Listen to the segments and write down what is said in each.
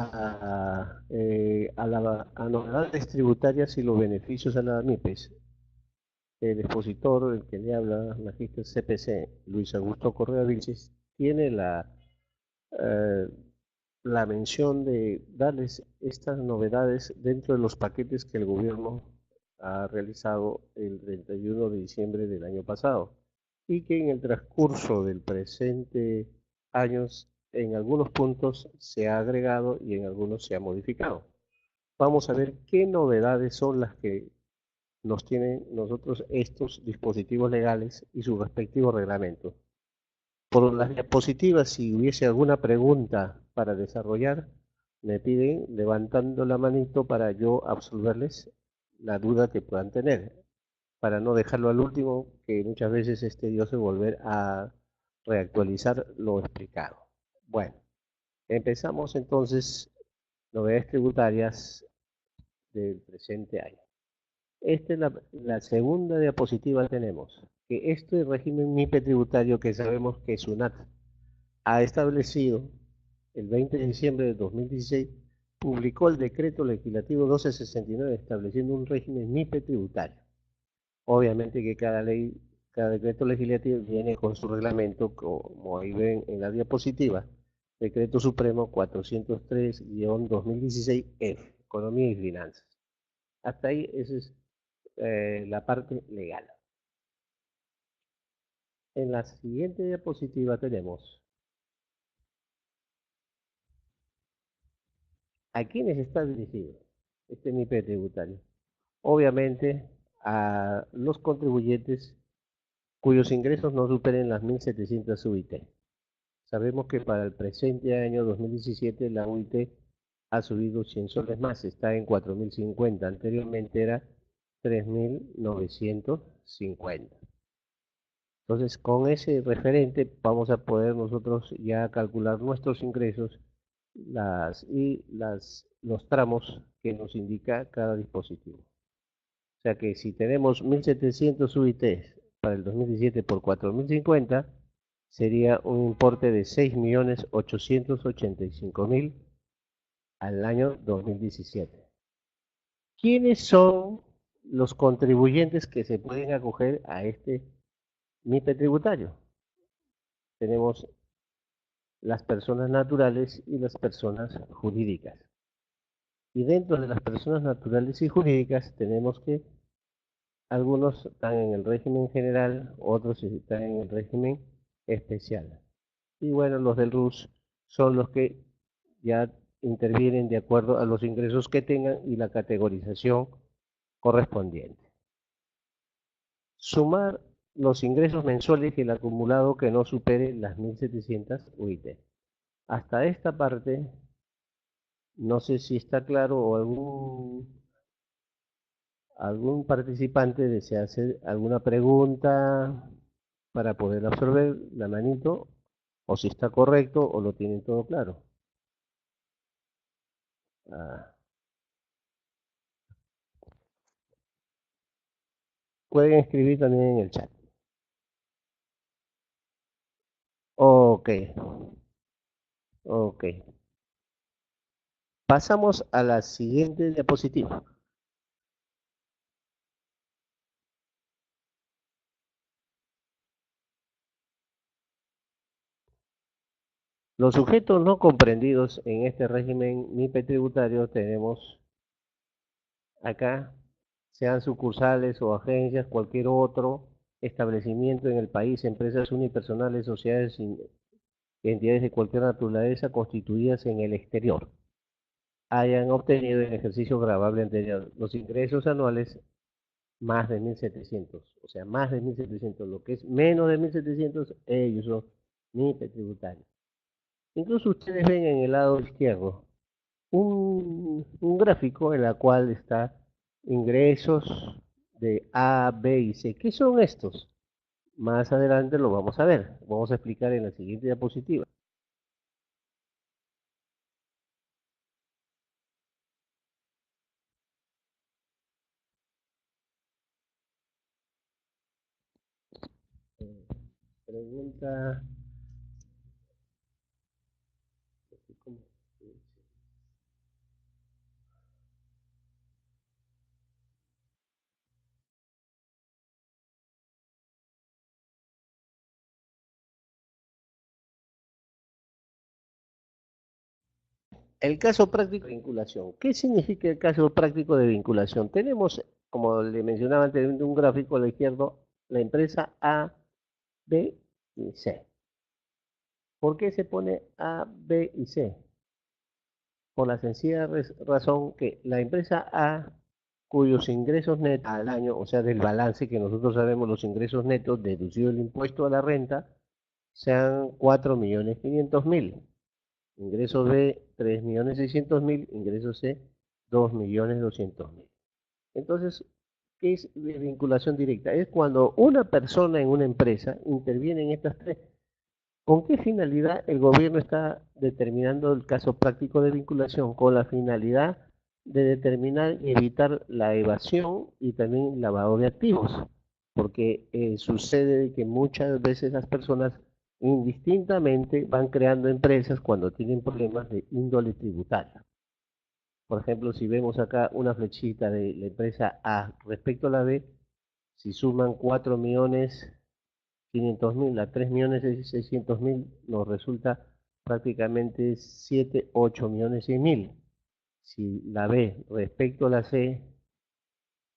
a novedades tributarias y los beneficios a las MIPES. El expositor, el que le habla, magíster CPC, Luis Augusto Correa Vilches, tiene eh, la mención de darles estas novedades dentro de los paquetes que el gobierno ha realizado el 31 de diciembre del año pasado y que en el transcurso del presente año en algunos puntos se ha agregado y en algunos se ha modificado. Vamos a ver qué novedades son las que nos tienen nosotros estos dispositivos legales y sus respectivos reglamentos. Por las diapositivas, si hubiese alguna pregunta para desarrollar, me piden levantando la manito para yo absolverles la duda que puedan tener, para no dejarlo al último, que muchas veces es tedioso volver a reactualizar lo explicado. Bueno, empezamos entonces novedades tributarias del presente año. Esta es la segunda diapositiva que tenemos, que este régimen MIPE tributario que sabemos que SUNAT ha establecido el 20 de diciembre de 2016, publicó el decreto legislativo 1269 estableciendo un régimen MIPE tributario. Obviamente que cada ley, cada decreto legislativo viene con su reglamento, como ahí ven en la diapositiva, Decreto Supremo 403-2016F, Economía y Finanzas. Hasta ahí esa es la parte legal. En la siguiente diapositiva tenemos a quiénes está dirigido este MIPE tributario. Obviamente a los contribuyentes cuyos ingresos no superen las 1.700 UIT. Sabemos que para el presente año 2017 la UIT ha subido 100 soles más, está en 4.050, anteriormente era 3.950. Entonces, con ese referente vamos a poder nosotros ya calcular nuestros ingresos los tramos que nos indica cada dispositivo. O sea que si tenemos 1.700 UITs para el 2017 por 4.050, sería un importe de 6.885.000 al año 2017. ¿Quiénes son los contribuyentes que se pueden acoger a este MIPE tributario? Tenemos las personas naturales y las personas jurídicas. Y dentro de las personas naturales y jurídicas tenemos que algunos están en el régimen general, otros están en el régimen especial. Y bueno, los del RUS son los que ya intervienen de acuerdo a los ingresos que tengan y la categorización correspondiente. Sumar los ingresos mensuales y el acumulado que no supere las 1.700 UIT. Hasta esta parte, no sé si está claro o algún participante desea hacer alguna pregunta para poder absorber la manito, o si está correcto o lo tienen todo claro. Ah, pueden escribir también en el chat. Ok, ok. Pasamos a la siguiente diapositiva. Los sujetos no comprendidos en este régimen MIPE tributario tenemos acá, sean sucursales o agencias, cualquier otro establecimiento en el país, empresas unipersonales, sociedades, entidades de cualquier naturaleza constituidas en el exterior, hayan obtenido en ejercicio grabable anterior los ingresos anuales más de 1.700, o sea, más de 1.700, lo que es menos de 1.700, ellos son MIPE tributarios. Incluso ustedes ven en el lado izquierdo un gráfico en el cual está ingresos de A, B y C. ¿Qué son estos? Más adelante lo vamos a ver. Vamos a explicar en la siguiente diapositiva. Pregunta. ¿Cómo? El caso práctico de vinculación. ¿Qué significa el caso práctico de vinculación? Tenemos, como le mencionaba antes, un gráfico a la izquierda, la empresa A, B y C. ¿Por qué se pone A, B y C? Por la sencilla razón que la empresa A, cuyos ingresos netos al año, o sea, del balance que nosotros sabemos los ingresos netos deducido el impuesto a la renta, sean 4.500.000. Ingresos B, 3.600.000. Ingresos C, 2.200.000. Entonces, ¿qué es vinculación directa? Es cuando una persona en una empresa interviene en estas tres. ¿Con qué finalidad el gobierno está determinando el caso práctico de vinculación? Con la finalidad de determinar y evitar la evasión y también el lavado de activos, porque sucede que muchas veces las personas indistintamente van creando empresas cuando tienen problemas de índole tributaria. Por ejemplo, si vemos acá una flechita de la empresa A respecto a la B, si suman 4.500.000 a 3.600.000, nos resulta prácticamente 7, 8.600.000. Si la B respecto a la C,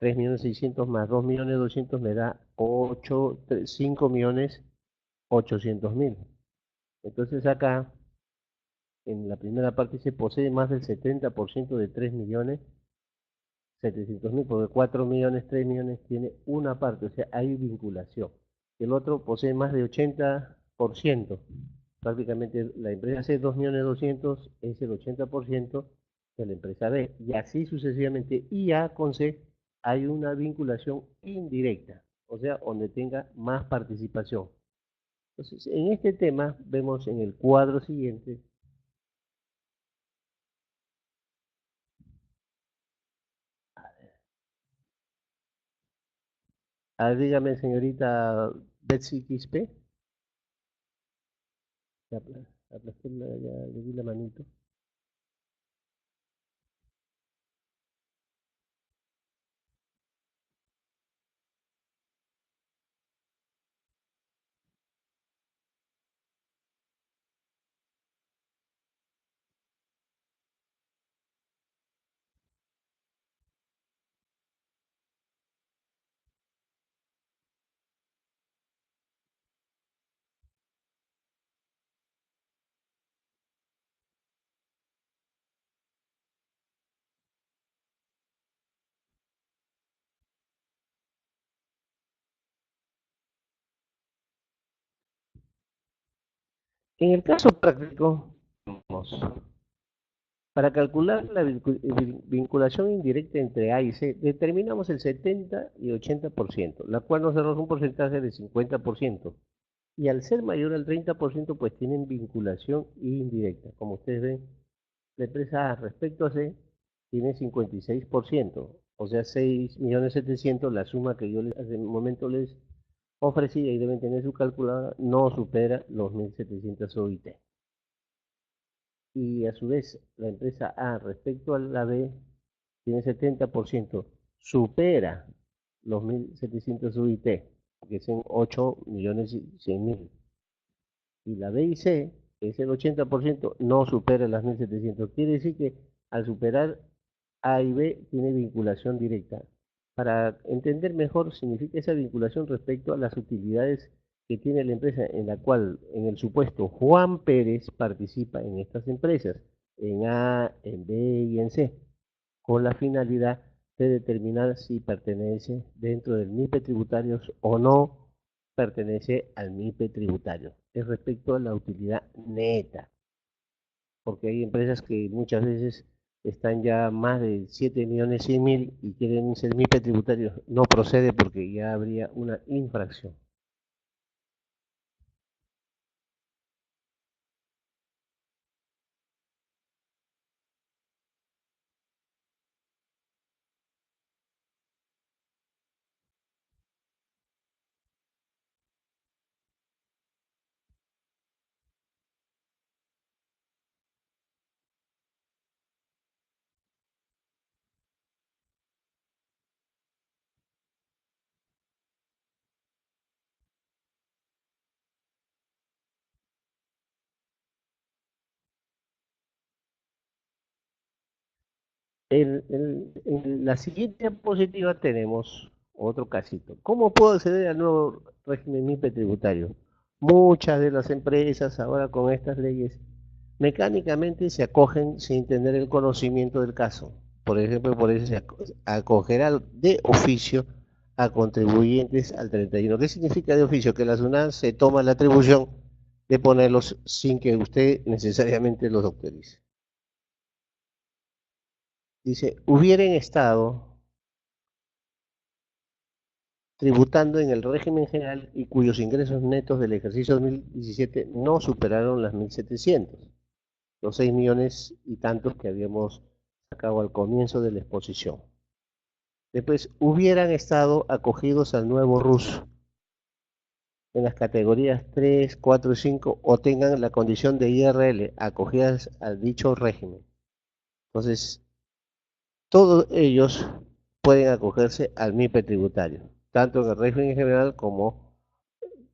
3.600.000 más 2.200.000 me da 5.800.000. Entonces acá, en la primera parte, se posee más del 70% de 3.700.000, porque 4.000.000, 3.000.000 tiene una parte, o sea, hay vinculación. El otro posee más de 80%. Prácticamente la empresa C, 2.200.000, es el 80% de la empresa B. Y así sucesivamente. Y A con C hay una vinculación indirecta, o sea, donde tenga más participación. Entonces, en este tema vemos en el cuadro siguiente. Dígame, señorita Betsy Quispe. Ya, ya le di la manito. En el caso práctico, vamos, para calcular la vinculación indirecta entre A y C, determinamos el 70 y 80%, la cual nos da un porcentaje de 50%. Y al ser mayor al 30%, pues tienen vinculación indirecta. Como ustedes ven, la empresa A respecto a C tiene 56%, o sea, 6.700.000, la suma que yo hace un momento les ofrecí, y deben tener su calculadora, no supera los 1.700 OIT. Y a su vez, la empresa A respecto a la B tiene 70%, supera los 1.700 UIT, que son 8.100.000. Y la B y C, que es el 80%, no supera las 1.700. Quiere decir que al superar A y B tiene vinculación directa. Para entender mejor, significa esa vinculación respecto a las utilidades que tiene la empresa en la cual, en el supuesto, Juan Pérez participa en estas empresas, en A, en B y en C, con la finalidad de determinar si pertenece dentro del MIPE tributario o no pertenece al MIPE tributario. Es respecto a la utilidad neta, porque hay empresas que muchas veces están ya más de 7.100.000 y quieren ser MIPE tributarios. No procede porque ya habría una infracción. En la siguiente diapositiva tenemos otro casito. ¿Cómo puedo acceder al nuevo régimen MIPE tributario? Muchas de las empresas ahora con estas leyes mecánicamente se acogen sin tener el conocimiento del caso. Por ejemplo, por eso se acogerá de oficio a contribuyentes al 31. ¿Qué significa de oficio? Que la SUNAT se toma la atribución de ponerlos sin que usted necesariamente los autorice. Dice, hubieran estado tributando en el régimen general y cuyos ingresos netos del ejercicio 2017 no superaron las 1.700, los 6 millones y tantos que habíamos sacado al comienzo de la exposición. Después, hubieran estado acogidos al nuevo RUS en las categorías 3, 4 y 5 o tengan la condición de IRL acogidas al dicho régimen. Entonces, todos ellos pueden acogerse al MIPE tributario, tanto en el régimen general como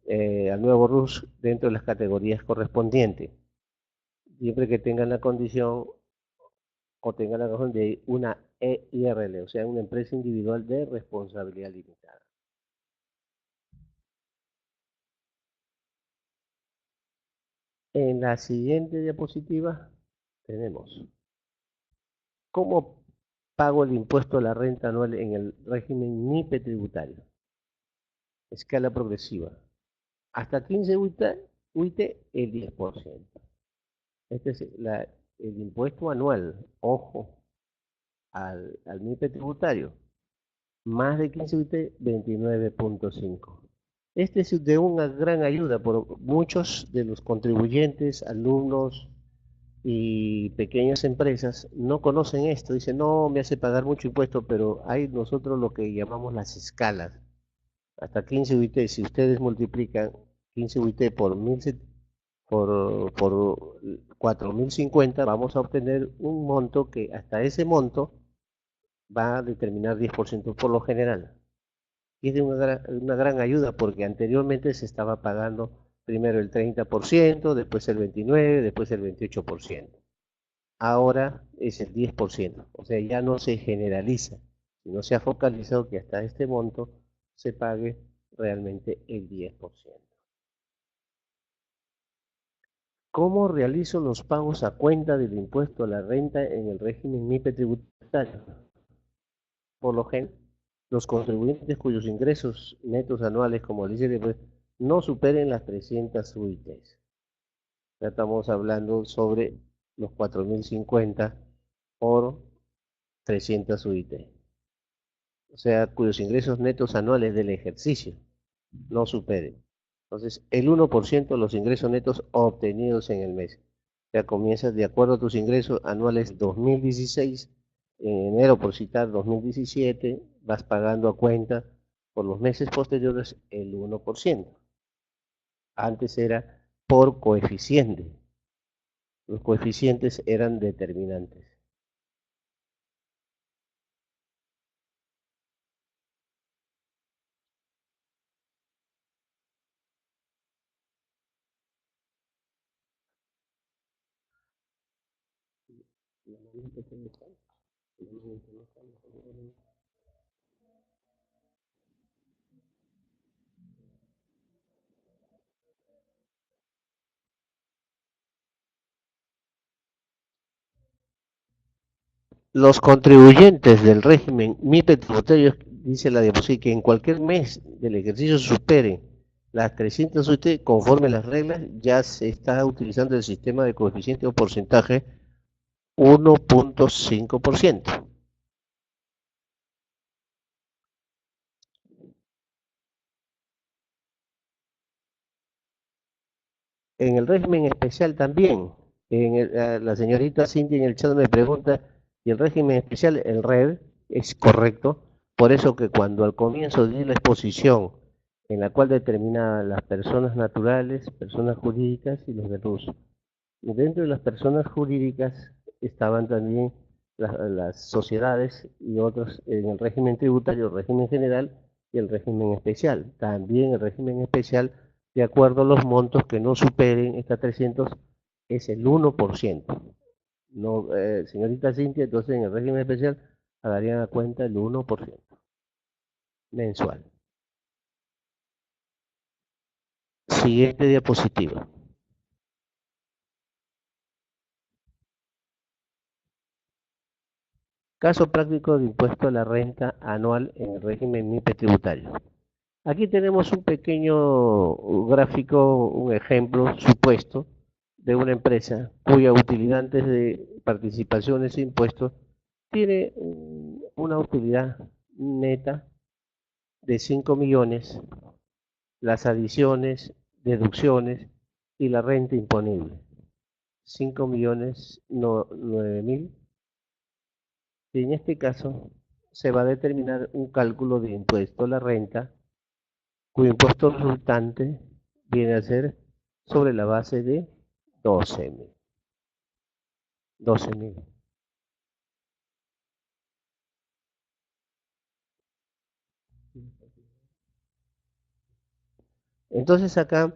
al nuevo RUS dentro de las categorías correspondientes, siempre que tengan la condición o tengan la condición de una EIRL, o sea, una empresa individual de responsabilidad limitada. En la siguiente diapositiva tenemos cómo pago el impuesto a la renta anual en el régimen MIPE tributario. Escala progresiva. Hasta 15 UIT, el 10%. Este es el impuesto anual, ojo, al MIPE tributario. Más de 15 UIT, 29.5. Este es de una gran ayuda por muchos de los contribuyentes, alumnos y pequeñas empresas no conocen esto. Dicen, no, me hace pagar mucho impuesto, pero hay nosotros lo que llamamos las escalas. Hasta 15 UIT, si ustedes multiplican 15 UIT por 4.050, vamos a obtener un monto que hasta ese monto va a determinar 10% por lo general. Y es de una gran ayuda porque anteriormente se estaba pagando primero el 30%, después el 29%, después el 28%. Ahora es el 10%, o sea, ya no se generaliza, sino se ha focalizado que hasta este monto se pague realmente el 10%. ¿Cómo realizo los pagos a cuenta del impuesto a la renta en el régimen MIPE tributario? Por lo general, los contribuyentes cuyos ingresos netos anuales, como dice después, no superen las 300 UITs. Ya estamos hablando sobre los 4.050 por 300 UIT. O sea, cuyos ingresos netos anuales del ejercicio no superen. Entonces, el 1% de los ingresos netos obtenidos en el mes. Ya comienzas de acuerdo a tus ingresos anuales 2016, en enero por citar 2017, vas pagando a cuenta por los meses posteriores el 1%. Antes era por coeficiente. Los coeficientes eran determinantes. Los contribuyentes del régimen MIPE tributario, dice la diapositiva, que en cualquier mes del ejercicio superen las 300 UT conforme a las reglas, ya se está utilizando el sistema de coeficiente o porcentaje 1.5%. En el régimen especial también, la señorita Cintia en el chat me pregunta, ¿y el régimen especial, el RED, es correcto? Por eso que cuando al comienzo di la exposición en la cual determinaba las personas naturales, personas jurídicas y los de RUS. Y dentro de las personas jurídicas estaban también las sociedades y otros en el régimen tributario, el régimen general y el régimen especial. También el régimen especial, de acuerdo a los montos que no superen estas 300, es el 1%. No, señorita Cintia, entonces en el régimen especial pagarían a cuenta el 1% mensual. Siguiente diapositiva. Caso práctico de impuesto a la renta anual en el régimen MIPE tributario. Aquí tenemos un pequeño gráfico, un ejemplo supuesto de una empresa cuya utilidad antes de participaciones e impuestos tiene una utilidad neta de 5 millones, las adiciones, deducciones y la renta imponible. 5 millones 9 mil. Y en este caso se va a determinar un cálculo de impuesto a la renta cuyo impuesto resultante viene a ser sobre la base de 12.000. 12.000. Entonces acá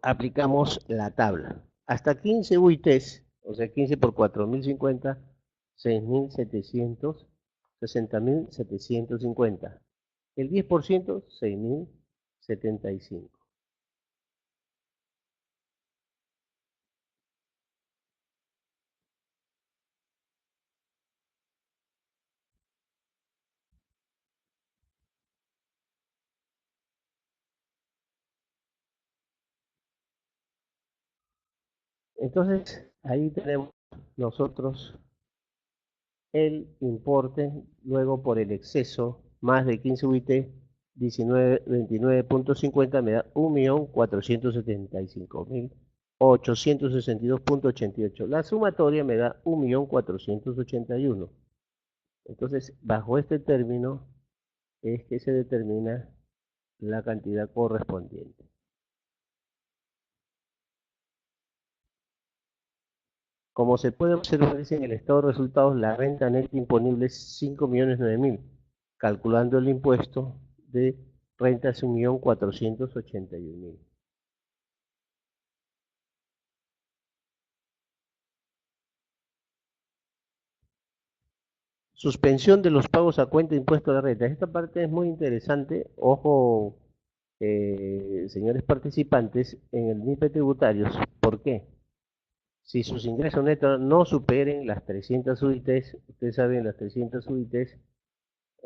aplicamos la tabla. Hasta 15 UITs, o sea, 15 por 4.050, 6.700, 60.750. El 10%, 6.075. Entonces, ahí tenemos nosotros el importe, luego por el exceso, más de 15 UIT, 29.50 me da 1.475.862.88. La sumatoria me da 1.481. Entonces, bajo este término es que se determina la cantidad correspondiente. Como se puede observar en el estado de resultados, la renta neta imponible es 5.009.000, calculando el impuesto de renta es 1.481.000. Suspensión de los pagos a cuenta de impuesto a la renta. Esta parte es muy interesante. Ojo, señores participantes, en el MIPE tributarios. ¿Por qué? Si sus ingresos netos no superen las 300 UITs, ustedes saben, las 300 UITs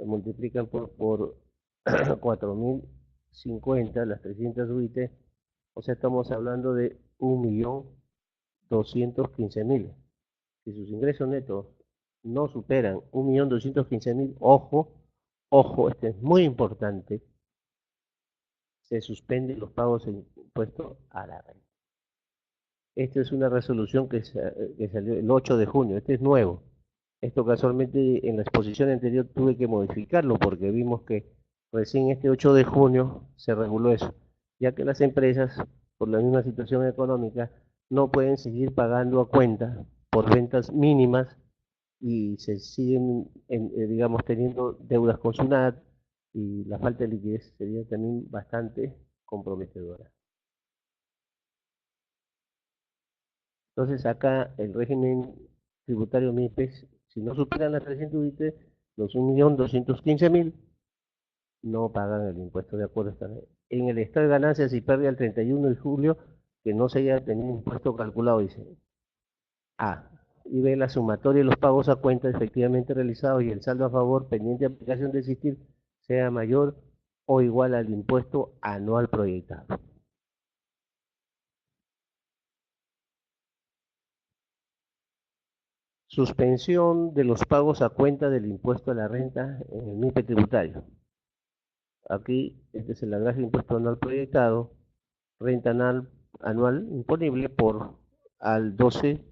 multiplican por 4.050, las 300 UITs, o sea, estamos hablando de 1.215.000. Si sus ingresos netos no superan 1.215.000, ojo, ojo, este es muy importante, se suspenden los pagos de impuesto a la renta. Esta es una resolución que salió el 8 de junio, este es nuevo. Esto casualmente en la exposición anterior tuve que modificarlo porque vimos que recién este 8 de junio se reguló eso, ya que las empresas, por la misma situación económica, no pueden seguir pagando a cuenta por ventas mínimas y se siguen, digamos, teniendo deudas con SUNAT y la falta de liquidez sería también bastante comprometedora. Entonces acá el régimen tributario MIPES, si no superan las 300 UIT, los 1.215.000 no pagan el impuesto de acuerdo a esta ley. En el estado de ganancias y pérdida el 31 de julio, que no se haya tenido impuesto calculado, dice A. Y B, la sumatoria de los pagos a cuenta efectivamente realizados y el saldo a favor pendiente de aplicación de existir sea mayor o igual al impuesto anual proyectado. Suspensión de los pagos a cuenta del impuesto a la renta en el MIPE tributario. Aquí, este es el gráfico de impuesto anual proyectado, renta anual imponible por al 12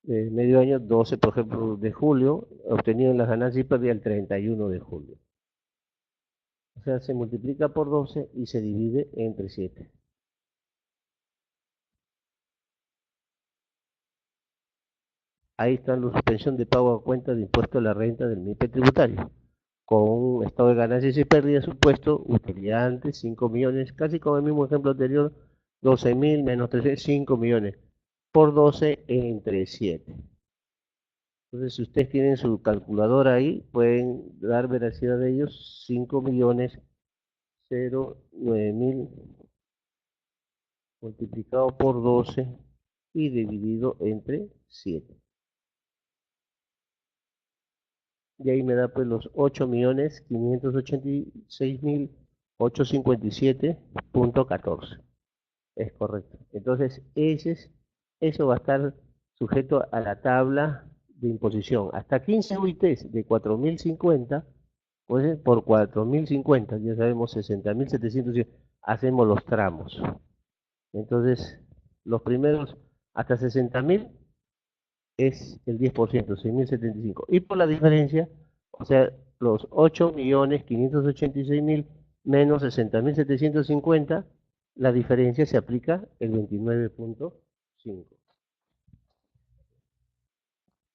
de medio año, 12 por ejemplo de julio, obtenido en las ganancias y pérdidas el 31 de julio. O sea, se multiplica por 12 y se divide entre 7. Ahí está la suspensión de pago a cuenta de impuesto a la renta del MIPE tributario, con un estado de ganancias y pérdidas supuesto, utilidad antes 5 millones, casi como el mismo ejemplo anterior, 12.000 menos 3, 5 millones, por 12 entre 7. Entonces, si ustedes tienen su calculadora ahí, pueden dar veracidad de ellos. 5.009.000 multiplicado por 12 y dividido entre 7. Y ahí me da pues los 8.586.857.14. Es correcto. Entonces, eso va a estar sujeto a la tabla de imposición. Hasta 15 UITs de 4.050, pues por 4.050, ya sabemos 60.700, hacemos los tramos. Entonces, los primeros hasta 60.000 es el 10%, 6.075. Y por la diferencia, o sea, los 8.586.000 menos 60.750, la diferencia se aplica el 29.5.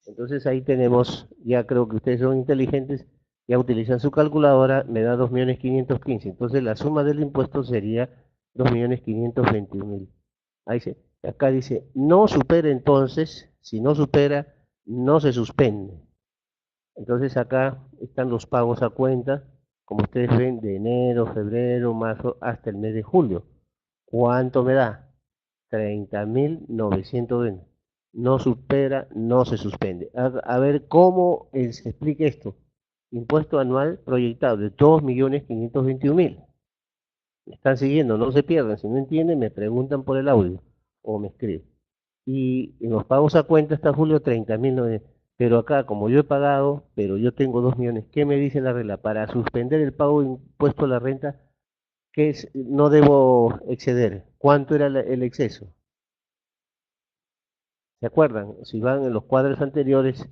Entonces ahí tenemos, ya creo que ustedes son inteligentes, ya utilizan su calculadora, me da 2.515.000. Entonces la suma del impuesto sería 2.521.000. Ahí se, acá dice, no supera entonces, si no supera, no se suspende. Entonces acá están los pagos a cuenta, como ustedes ven, de enero, febrero, marzo, hasta el mes de julio. ¿Cuánto me da? 30.920. No supera, no se suspende. A ver cómo se explica esto. Impuesto anual proyectado de 2.521.000. Me están siguiendo, no se pierdan. Si no entienden, me preguntan por el audio o me escriben. Y en los pagos a cuenta hasta julio 30.900. Pero acá, como yo he pagado, pero yo tengo 2 millones, ¿qué me dice la regla? Para suspender el pago de impuesto a la renta, ¿qué es? No debo exceder. ¿Cuánto era el exceso? ¿Se acuerdan? Si van a los cuadros anteriores,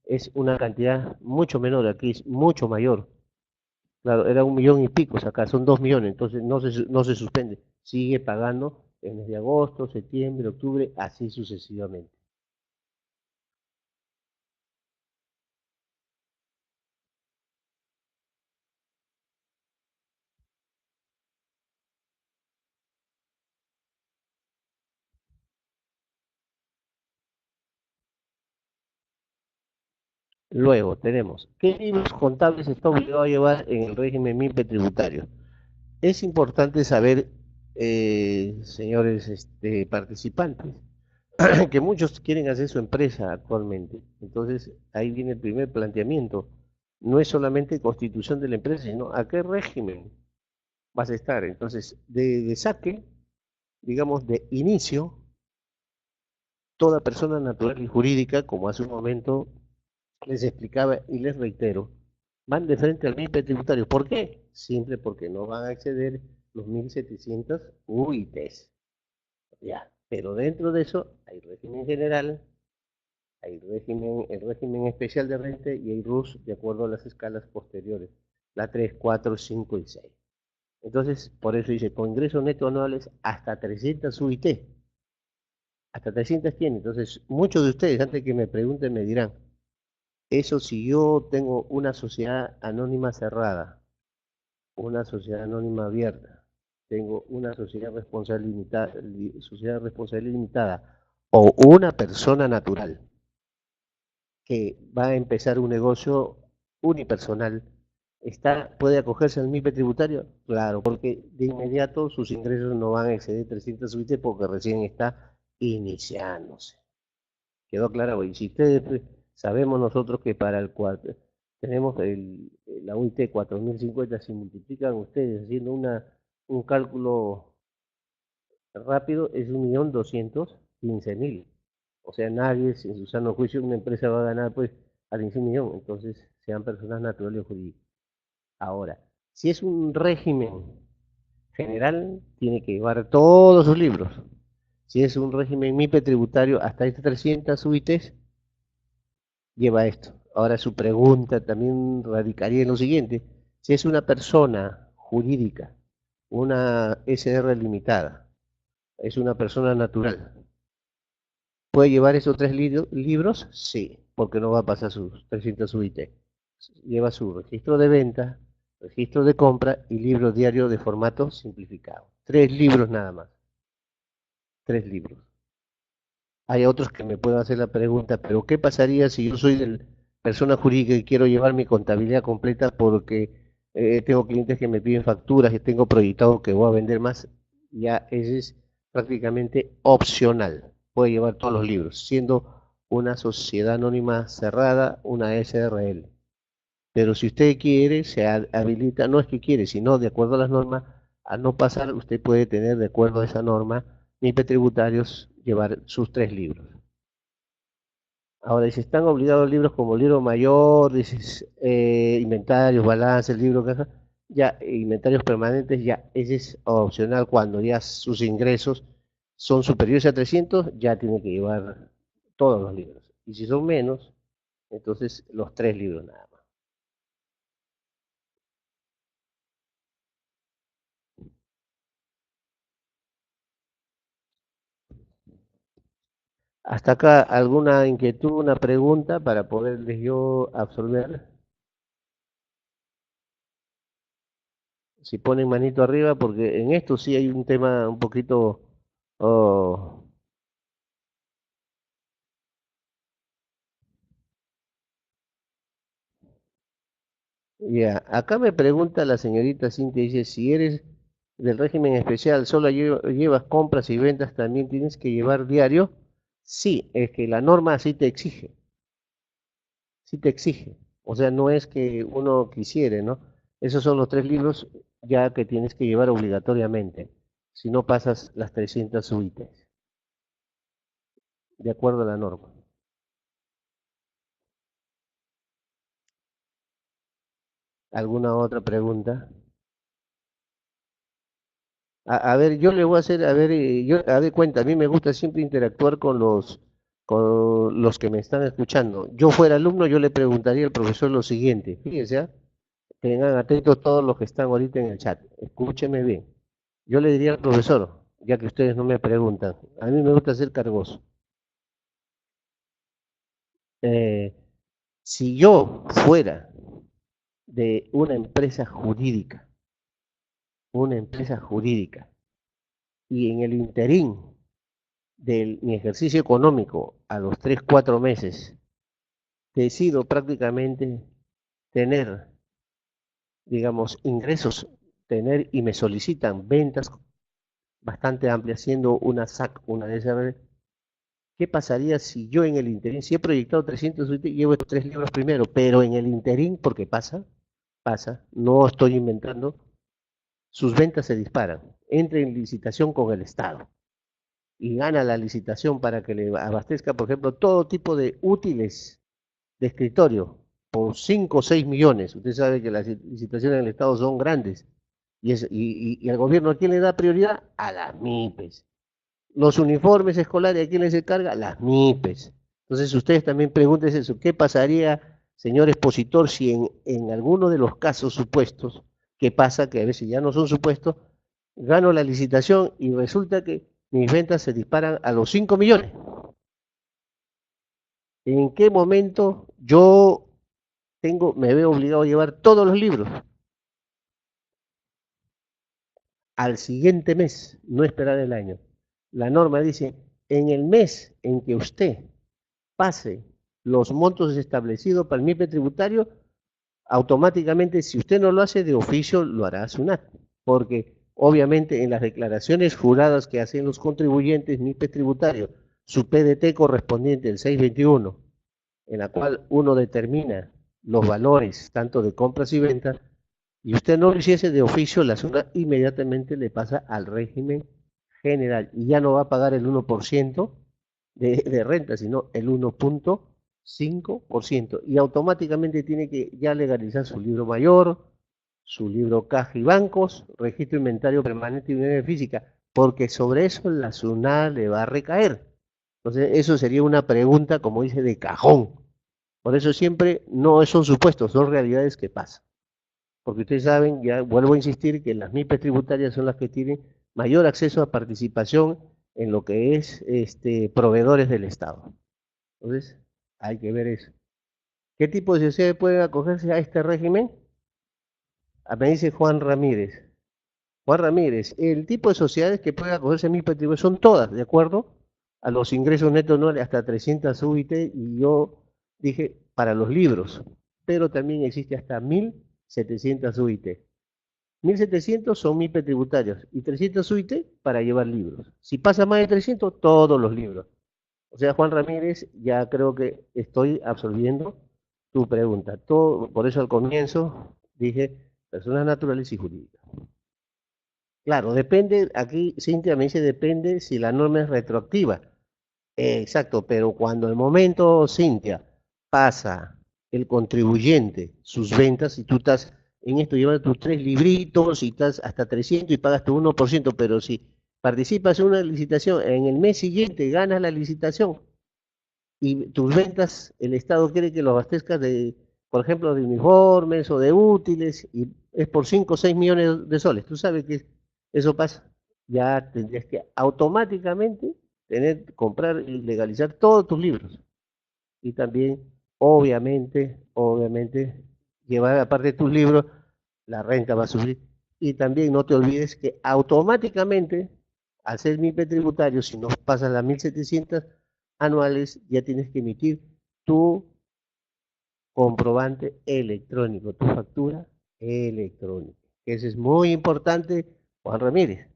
es una cantidad mucho menor, aquí es mucho mayor. Claro, era 1.000.000 y pico, acá son 2 millones, entonces no se suspende. Sigue pagando en mes de agosto, septiembre, octubre, así sucesivamente. Luego tenemos, ¿qué libros contables está obligado a llevar en el régimen MIPE tributario? Es importante saber, señores participantes, que muchos quieren hacer su empresa actualmente. Entonces, ahí viene el primer planteamiento. No es solamente constitución de la empresa, sino a qué régimen vas a estar. Entonces, de saque, digamos, de inicio, toda persona natural y jurídica, como hace un momento les explicaba y les reitero, van de frente al MIPE tributario. ¿Por qué? Simple porque no van a exceder los 1.700 UITs. Ya, pero dentro de eso hay régimen general, hay el régimen especial de renta y hay RUS de acuerdo a las escalas posteriores, la 3, 4, 5 y 6. Entonces, por eso dice, con ingresos netos anuales hasta 300 UIT. Hasta 300 tiene. Entonces, muchos de ustedes, antes que me pregunten, me dirán, eso si yo tengo una sociedad anónima cerrada, una sociedad anónima abierta, tengo una sociedad responsable limitada o una persona natural que va a empezar un negocio unipersonal, ¿puede acogerse al MIPE tributario? Claro, porque de inmediato sus ingresos no van a exceder 300 UIT porque recién está iniciándose. ¿Quedó claro? Y si ustedes, sabemos nosotros que para el cuarto, tenemos la UIT 4.050, si multiplican ustedes haciendo un cálculo rápido, es 1.215.000. O sea, nadie, en su sano juicio, una empresa va a ganar pues al 1.000.000. Entonces, sean personas naturales o jurídicas. Ahora, si es un régimen general, tiene que llevar todos sus libros. Si es un régimen MIPE tributario, hasta estas 300 UITs, lleva esto. Ahora su pregunta también radicaría en lo siguiente. Si es una persona jurídica, una SR limitada, es una persona natural, ¿puede llevar esos tres libros? Sí, porque no va a pasar sus 300 UIT. Lleva su registro de venta, registro de compra y libro diario de formato simplificado. 3 libros nada más. 3 libros. Hay otros que me pueden hacer la pregunta, pero ¿qué pasaría si yo soy de persona jurídica y quiero llevar mi contabilidad completa porque tengo clientes que me piden facturas y tengo proyectado que voy a vender más? Ya ese es prácticamente opcional. Puede llevar todos los libros, siendo una sociedad anónima cerrada, una SRL. Pero si usted quiere, se habilita, no es que quiere, sino de acuerdo a las normas, al no pasar, usted puede tener, de acuerdo a esa norma, MIPE tributarios, llevar sus 3 libros. Ahora, si están obligados libros como libro mayor, dices, inventarios, balance, el libro caja, ya, inventarios permanentes, ya, ese es opcional cuando ya sus ingresos son superiores a 300, ya tiene que llevar todos los libros. Y si son menos, entonces los 3 libros nada más. Hasta acá, ¿alguna inquietud, una pregunta para poderles yo absolver? Si ponen manito arriba, porque en esto sí hay un tema un poquito... oh, ya, acá me pregunta la señorita Cintia, dice, si eres del régimen especial, solo llevas compras y ventas, también tienes que llevar diario. Sí, es que la norma así te exige, sí te exige. O sea, no es que uno quisiere, ¿no? Esos son los 3 libros ya que tienes que llevar obligatoriamente, si no pasas las 300 UITs, de acuerdo a la norma. ¿Alguna otra pregunta? A ver, yo le voy a hacer, a ver, a ver, cuenta, a mí me gusta siempre interactuar con los que me están escuchando. Yo fuera alumno, yo le preguntaría al profesor lo siguiente, fíjense, ¿ah? Tengan atentos todos los que están ahorita en el chat, escúchenme bien. Yo le diría al profesor, ya que ustedes no me preguntan, a mí me gusta ser cargoso. Eh, si yo fuera de una empresa jurídica, y en el interín de mi ejercicio económico a los 3, 4 meses, decido prácticamente tener, digamos, ingresos, tener y me solicitan ventas bastante amplias, siendo una SAC, una DSR, ¿qué pasaría si yo en el interín, si he proyectado 300, llevo estos 3 libros primero, pero en el interín, porque pasa, no estoy inventando, sus ventas se disparan, entra en licitación con el Estado y gana la licitación para que le abastezca, por ejemplo, todo tipo de útiles de escritorio por 5 o 6 millones. Usted sabe que las licitaciones en el Estado son grandes. Y el gobierno, ¿a quién le da prioridad? A las MIPES. Los uniformes escolares, ¿a quién les encarga? Las MIPES. Entonces ustedes también pregúntense eso, ¿qué pasaría, señor expositor, si en alguno de los casos supuestos, que pasa que a veces ya no son supuestos, gano la licitación y resulta que mis ventas se disparan a los 5 millones? ¿En qué momento yo me veo obligado a llevar todos los libros al siguiente mes, no esperar el año? La norma dice, en el mes en que usted pase los montos establecidos para el MIPE tributario, automáticamente, si usted no lo hace de oficio, lo hará SUNAT, porque obviamente en las declaraciones juradas que hacen los contribuyentes MIPE tributario, su PDT correspondiente, el 621, en la cual uno determina los valores tanto de compras y ventas, y usted no lo hiciese de oficio, la SUNAT inmediatamente le pasa al régimen general y ya no va a pagar el 1% de renta, sino el 1,5%. Y automáticamente tiene que ya legalizar su libro mayor, su libro caja y bancos, registro inventario permanente y unidad física, porque sobre eso la SUNAT le va a recaer. Entonces, eso sería una pregunta, como dice, de cajón. Por eso siempre no son supuestos, son realidades que pasan. Porque ustedes saben, ya vuelvo a insistir, que las MIPES tributarias son las que tienen mayor acceso a participación en lo que es proveedores del Estado. Entonces, hay que ver eso. ¿Qué tipo de sociedades pueden acogerse a este régimen? Me dice Juan Ramírez. Juan Ramírez, el tipo de sociedades que pueden acogerse a MIPES tributarias son todas, ¿de acuerdo? a los ingresos netos anuales hasta 300 UIT y yo dije para los libros, pero también existe hasta 1.700 UIT. 1.700 son MIPE tributarios y 300 UIT para llevar libros. Si pasa más de 300, todos los libros. O sea, Juan Ramírez, ya creo que estoy absolviendo tu pregunta. Todo, por eso al comienzo dije personas naturales y jurídicas. Claro, depende, aquí Cintia me dice depende si la norma es retroactiva. Exacto, pero cuando el momento, Cintia, pasa el contribuyente, sus ventas, y tú estás en esto llevando tus 3 libritos y estás hasta 300 y pagas tu 1%, pero si participas en una licitación, en el mes siguiente ganas la licitación y tus ventas, el Estado quiere que lo abastezcas de, por ejemplo, de uniformes o de útiles, y es por 5 o 6 millones de soles. Tú sabes que eso pasa. Ya tendrías que automáticamente comprar y legalizar todos tus libros. Y también, obviamente, llevar aparte de tus libros, la renta va a subir. Y también no te olvides que automáticamente, al ser MIPE tributario, si no pasas las 1.700 anuales, ya tienes que emitir tu comprobante electrónico, tu factura electrónica. Eso es muy importante, Juan Ramírez,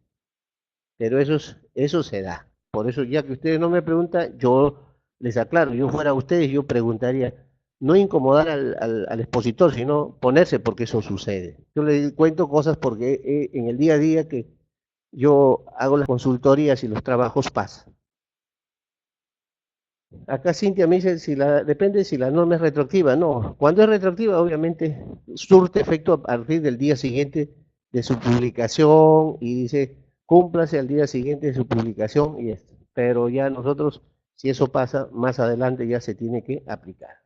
pero eso se da. Por eso, ya que ustedes no me preguntan, yo les aclaro, yo fuera ustedes, yo preguntaría, no incomodar al expositor, sino ponerse porque eso sucede. Yo le cuento cosas porque en el día a día que yo hago las consultorías y los trabajos pasan. Acá Cintia me dice, depende si la norma es retroactiva. No, cuando es retroactiva, obviamente surte efecto a partir del día siguiente de su publicación y dice, cúmplase al día siguiente de su publicación y esto. Pero ya nosotros, si eso pasa, más adelante ya se tiene que aplicar.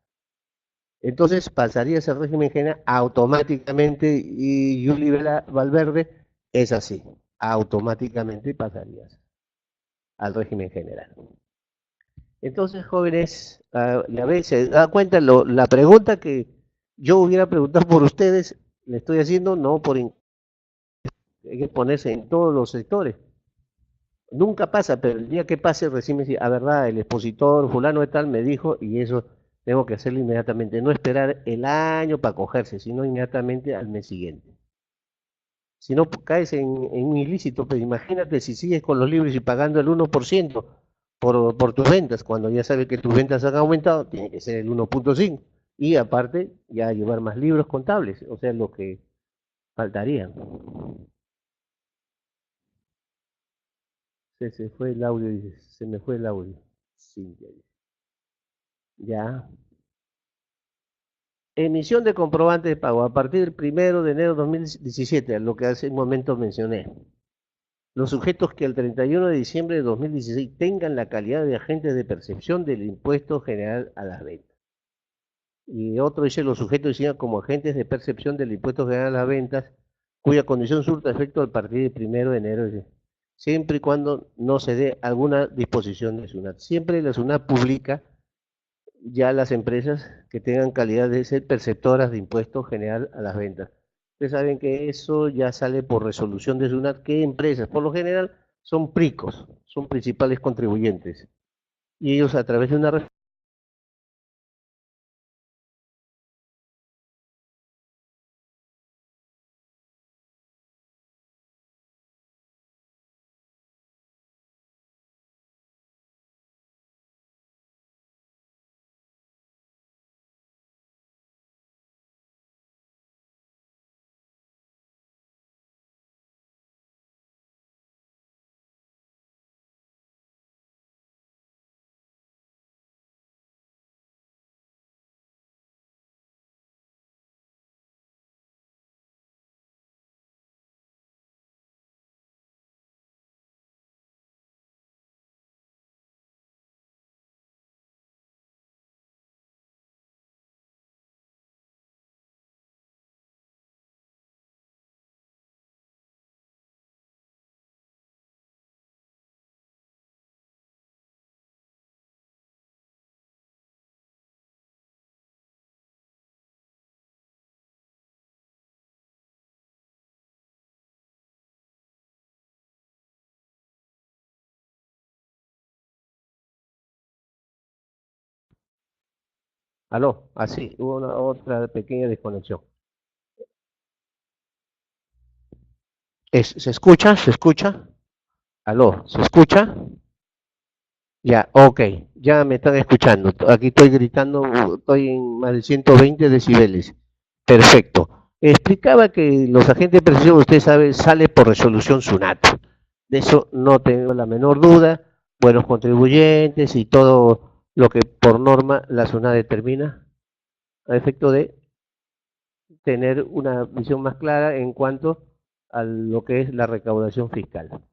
Entonces pasaría ese régimen general automáticamente y Yuli Valverde es así, automáticamente pasarías al régimen general. Entonces, jóvenes, ya ven, se da cuenta la pregunta que yo hubiera preguntado por ustedes, le estoy haciendo, no por hay que ponerse en todos los sectores. Nunca pasa, pero el día que pase recién me dice, a verdad, el expositor fulano de tal me dijo y eso tengo que hacerlo inmediatamente, no esperar el año para cogerse, sino inmediatamente al mes siguiente. Si no caes en un ilícito, pues imagínate si sigues con los libros y pagando el 1% por tus ventas, cuando ya sabes que tus ventas han aumentado, tiene que ser el 1,5. Y aparte, ya llevar más libros contables, o sea, lo que faltaría. Se fue el audio, dice, se me fue el audio. Cintia dice. Ya. Emisión de comprobante de pago a partir del 1 de enero de 2017, lo que hace un momento mencioné. Los sujetos que el 31 de diciembre de 2016 tengan la calidad de agentes de percepción del impuesto general a las ventas. Y otro dice, los sujetos designados como agentes de percepción del impuesto general a las ventas, cuya condición surta efecto a partir del 1 de enero, siempre y cuando no se dé alguna disposición de SUNAT. Siempre la SUNAT publica ya las empresas que tengan calidad de ser perceptoras de impuesto general a las ventas. Ustedes saben que eso ya sale por resolución de SUNAT. ¿Qué empresas? Por lo general son PRICOS, son principales contribuyentes. Y ellos a través de una Aló, así, hubo una otra pequeña desconexión. ¿Se escucha? ¿Se escucha? Aló, ¿se escucha? Ya, ok, ya me están escuchando. Aquí estoy gritando, estoy en más de 120 decibeles. Perfecto. Explicaba que los agentes de precisión, usted sabe, sale por resolución SUNAT. De eso no tengo la menor duda. Buenos contribuyentes y todo lo que por norma la SUNAT determina a efecto de tener una visión más clara en cuanto a lo que es la recaudación fiscal.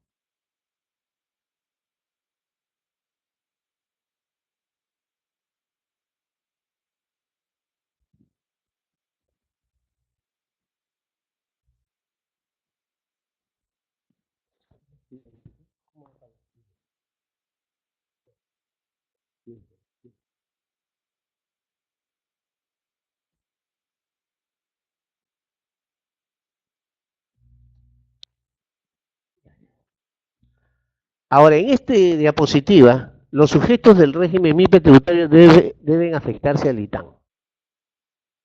Ahora, en este diapositiva, los sujetos del régimen MIPE tributario deben afectarse al ITAN.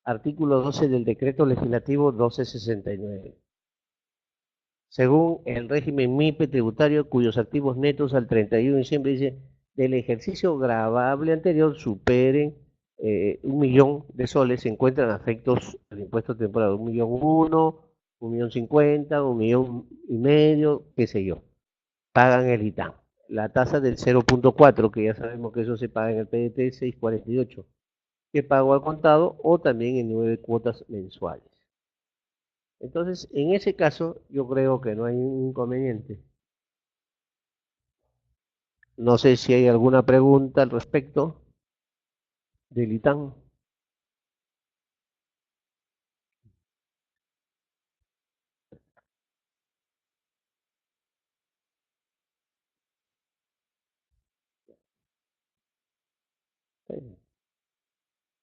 Artículo 12 del decreto legislativo 1269. Según el régimen MIPE tributario, cuyos activos netos al 31 de diciembre, dice, del ejercicio gravable anterior superen 1.000.000 de soles, se encuentran afectos al impuesto temporal, 1.000.001, 1.050.000, 1.500.000, qué sé yo, pagan el ITAN. La tasa del 0.4, que ya sabemos que eso se paga en el PDT 648, que pago al contado o también en 9 cuotas mensuales. Entonces, en ese caso, yo creo que no hay ningún inconveniente. No sé si hay alguna pregunta al respecto del ITAN.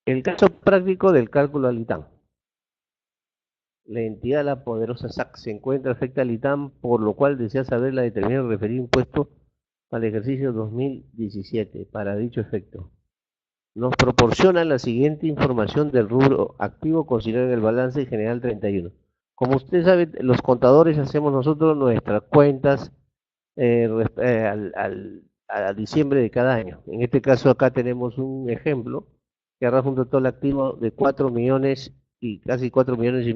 El caso práctico del cálculo al ITAN. La entidad, la poderosa SAC, se encuentra afecta al ITAN, por lo cual desea saber la determinación del referido impuesto al ejercicio 2017 para dicho efecto. Nos proporciona la siguiente información del rubro activo considerado en el balance general 31. Como usted sabe, los contadores hacemos nosotros nuestras cuentas a diciembre de cada año. En este caso acá tenemos un ejemplo que arrastra un total activo de 4 millones y casi 4,5 millones.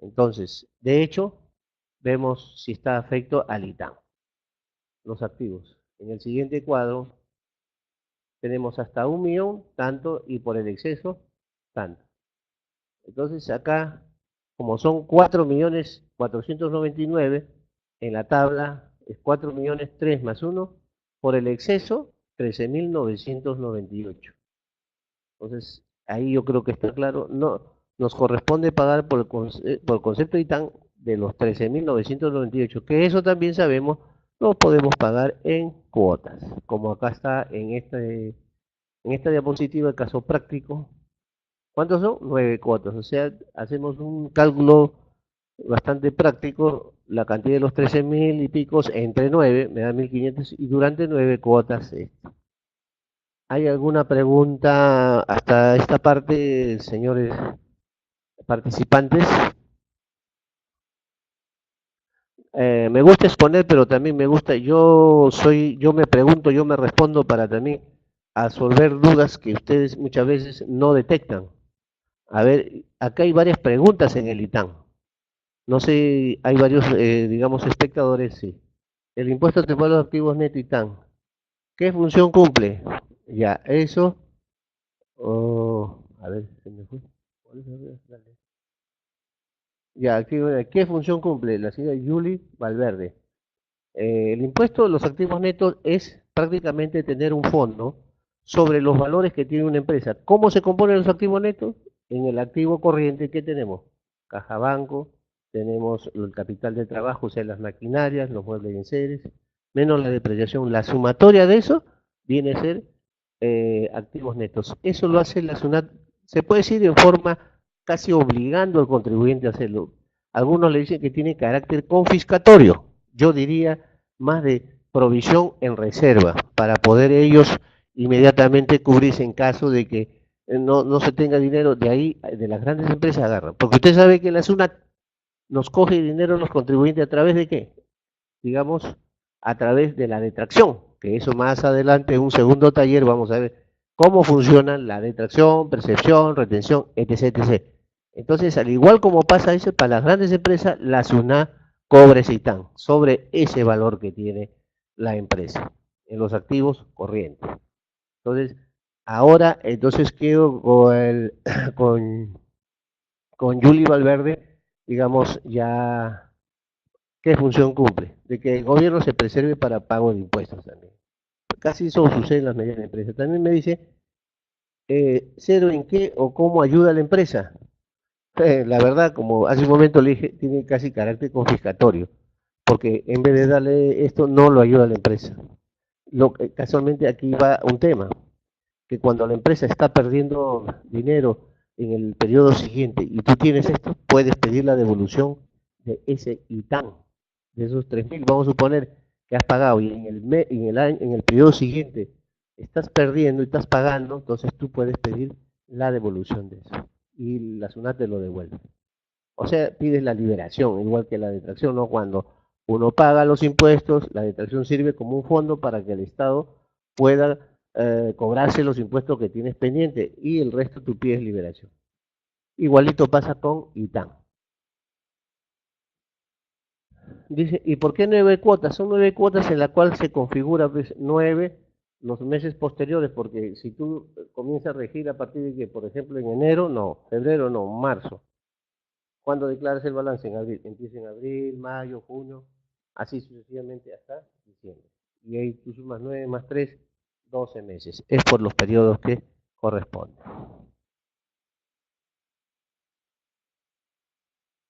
Entonces, de hecho, vemos si está afecto al ITAN, los activos. En el siguiente cuadro tenemos hasta 1 millón, tanto, y por el exceso, tanto. Entonces acá, como son 4.499.000, en la tabla es 4.000.003 más 1, por el exceso 13.998. Entonces, ahí yo creo que está claro, no, nos corresponde pagar por concepto ITAN de los 13.998, que eso también sabemos, lo podemos pagar en cuotas, como acá está en esta diapositiva el caso práctico. ¿Cuántos son? 9 cuotas. O sea, hacemos un cálculo bastante práctico, la cantidad de los 13.000 y picos entre 9, me da 1.500 y durante 9 cuotas. ¿Hay alguna pregunta hasta esta parte, señores participantes? Me gusta exponer, pero también me gusta, yo me pregunto, yo me respondo para también absorber dudas que ustedes muchas veces no detectan. A ver, acá hay varias preguntas en el ITAN. No sé, hay varios, digamos, espectadores, sí. El impuesto temporal de los activos neto ITAN. ¿Qué función cumple? Ya, eso. A ver, se me fue. Ya, ¿qué función cumple? La señora Julie Valverde. El impuesto de los activos netos es prácticamente tener un fondo sobre los valores que tiene una empresa. ¿Cómo se componen los activos netos? En el activo corriente que tenemos, caja banco, tenemos el capital de trabajo, o sea, las maquinarias, los muebles y enseres, menos la depreciación. La sumatoria de eso viene a ser activos netos. Eso lo hace la SUNAT, se puede decir en forma casi obligando al contribuyente a hacerlo. Algunos le dicen que tiene carácter confiscatorio. Yo diría más de provisión en reserva, para poder ellos inmediatamente cubrirse en caso de que no se tenga dinero, de ahí, de las grandes empresas agarran. Porque usted sabe que la SUNAT nos coge dinero los contribuyentes a través de qué? Digamos, a través de la detracción, que eso más adelante en un segundo taller vamos a ver cómo funcionan la detracción, percepción, retención, etc, etc. Entonces, al igual como pasa eso para las grandes empresas, la SUNAT cobra ese ITAN sobre ese valor que tiene la empresa en los activos corrientes. Entonces, ahora, entonces quedo con, con, con Julie Valverde, digamos, ya, ¿qué función cumple? De que el gobierno se preserve para pago de impuestos también. Casi eso sucede en las medianas empresas. También me dice, cero en qué o cómo ayuda a la empresa. La verdad, como hace un momento le dije, tiene casi carácter confiscatorio, porque en vez de darle esto, no lo ayuda a la empresa. Casualmente aquí va un tema, que cuando la empresa está perdiendo dinero en el periodo siguiente y tú tienes esto, puedes pedir la devolución de ese ITAN, de esos 3.000. Vamos a suponer que has pagado y en el periodo siguiente estás perdiendo y estás pagando, entonces tú puedes pedir la devolución de eso y la SUNAT te lo devuelve. O sea, pides la liberación, igual que la detracción, ¿no? Cuando uno paga los impuestos, la detracción sirve como un fondo para que el Estado pueda cobrarse los impuestos que tienes pendiente y el resto tú pides liberación. Igualito pasa con ITAN. Dice, ¿y por qué 9 cuotas? Son 9 cuotas en la cual se configura pues, 9 los meses posteriores, porque si tú comienzas a regir a partir de que, por ejemplo, en enero, no, febrero, no, marzo. ¿Cuándo declaras el balance? En abril. Empieza en abril, mayo, junio, así sucesivamente hasta diciembre. Y ahí tú sumas 9 más 3, 12 meses. Es por los periodos que corresponden.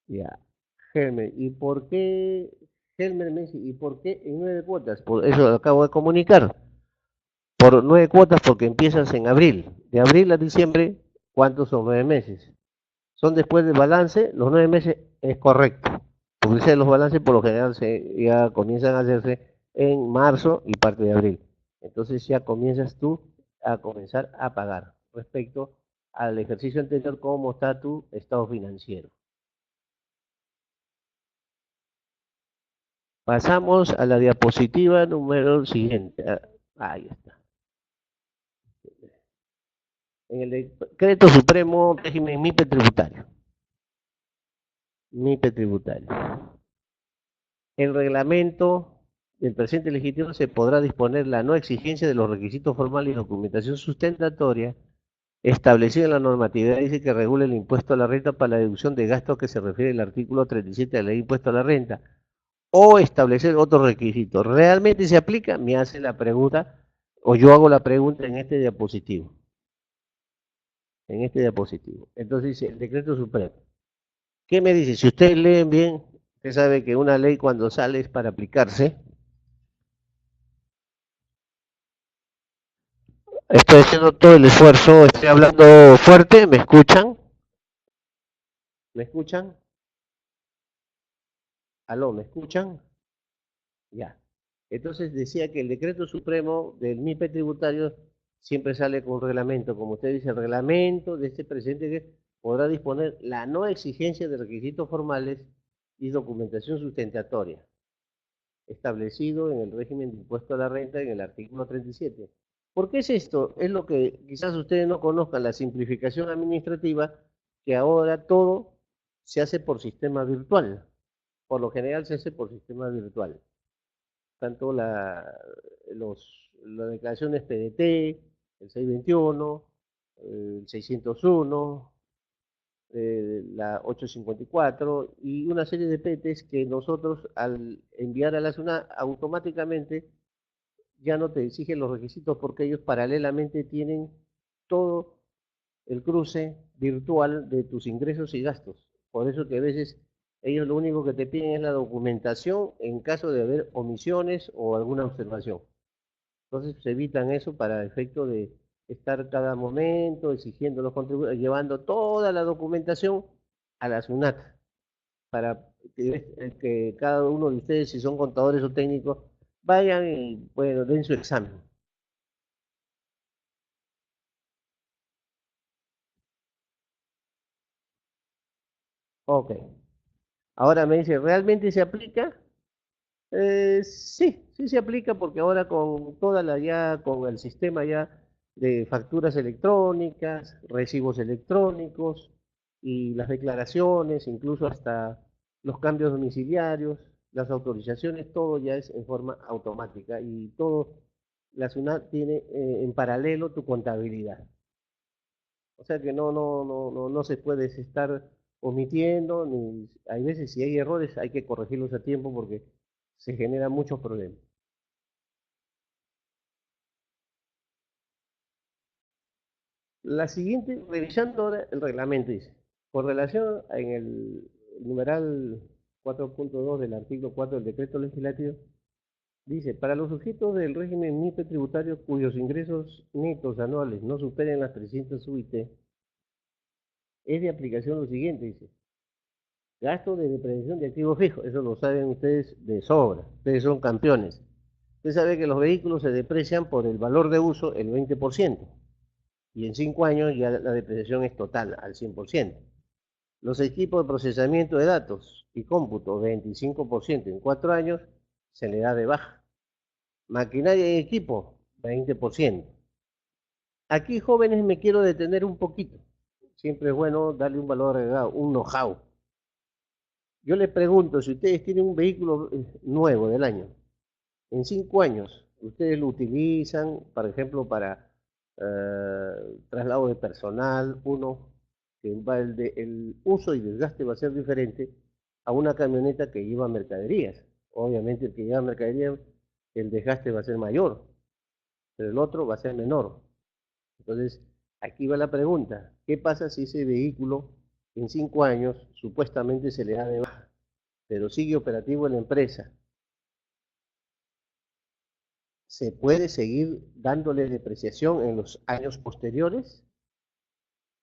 Ya. Helmer, ¿y por qué? Helmer me dice, ¿y por qué en 9 cuotas? Por eso lo acabo de comunicar. Por 9 cuotas porque empiezas en abril. De abril a diciembre, ¿cuántos son 9 meses? Son después del balance, los 9 meses es correcto. Porque los balances por lo general ya comienzan a hacerse en marzo y parte de abril. Entonces ya comienzas tú a comenzar a pagar respecto al ejercicio anterior, cómo está tu estado financiero. Pasamos a la diapositiva número siguiente. Ahí está. En el decreto supremo régimen MIPE tributario. MIPE tributario. El reglamento del presente legítimo se podrá disponer la no exigencia de los requisitos formales y documentación sustentatoria establecida en la normatividad dice que regula el impuesto a la renta para la deducción de gastos que se refiere al artículo 37 de la ley de impuesto a la renta o establecer otros requisitos. ¿Realmente se aplica? Me hace la pregunta o yo hago la pregunta en este diapositivo. En este diapositivo. Entonces dice el decreto supremo. ¿Qué me dice? Si ustedes leen bien, usted sabe que una ley cuando sale es para aplicarse. Estoy haciendo todo el esfuerzo, estoy hablando fuerte, ¿me escuchan? ¿Me escuchan? ¿Aló, me escuchan? Ya. Entonces decía que el decreto supremo del MIPE tributario siempre sale con un reglamento, como usted dice, el reglamento de este presente que podrá disponer la no exigencia de requisitos formales y documentación sustentatoria, establecido en el régimen de impuesto a la renta en el artículo 37. ¿Por qué es esto? Es lo que quizás ustedes no conozcan, la simplificación administrativa, que ahora todo se hace por sistema virtual. Por lo general se hace por sistema virtual. Tanto las declaraciones PDT, el 621, el 601, la 854 y una serie de PTs que nosotros al enviar a la SUNAT automáticamente ya no te exigen los requisitos porque ellos paralelamente tienen todo el cruce virtual de tus ingresos y gastos. Por eso que a veces ellos lo único que te piden es la documentación en caso de haber omisiones o alguna observación. Entonces se evitan eso para efecto de estar cada momento exigiendo los contribuyentes, llevando toda la documentación a la SUNAT para que cada uno de ustedes, si son contadores o técnicos, vayan y bueno, den su examen. Ok. Ahora me dice, ¿realmente se aplica? Sí, sí se aplica porque ahora con toda la ya, con el sistema ya de facturas electrónicas, recibos electrónicos y las declaraciones, incluso hasta los cambios domiciliarios, las autorizaciones, todo ya es en forma automática y todo, la SUNAT tiene en paralelo tu contabilidad. O sea que no se puede estar omitiendo, ni hay veces si hay errores hay que corregirlos a tiempo porque se generan muchos problemas. La siguiente, revisando ahora el reglamento, dice, con relación en el numeral 4.2 del artículo 4 del decreto legislativo, dice, para los sujetos del régimen NIPE tributario cuyos ingresos netos anuales no superen las 300 UIT, es de aplicación lo siguiente, dice, gasto de depreciación de activos fijos, eso lo saben ustedes de sobra, ustedes son campeones. Usted sabe que los vehículos se deprecian por el valor de uso el 20%, y en 5 años ya la depreciación es total, al 100%. Los equipos de procesamiento de datos y cómputo, 25% en 4 años, se le da de baja. Maquinaria y equipo, 20%. Aquí, jóvenes, me quiero detener un poquito. Siempre es bueno darle un valor agregado, un know-how. Yo les pregunto, si ustedes tienen un vehículo nuevo del año, en 5 años, ustedes lo utilizan, por ejemplo, para traslado de personal, uno, que va el uso y desgaste va a ser diferente a una camioneta que lleva mercaderías. Obviamente el que lleva mercaderías, el desgaste va a ser mayor, pero el otro va a ser menor. Entonces, aquí va la pregunta, ¿qué pasa si ese vehículo en 5 años supuestamente se le da de baja, pero sigue operativo en la empresa? ¿Se puede seguir dándole depreciación en los años posteriores?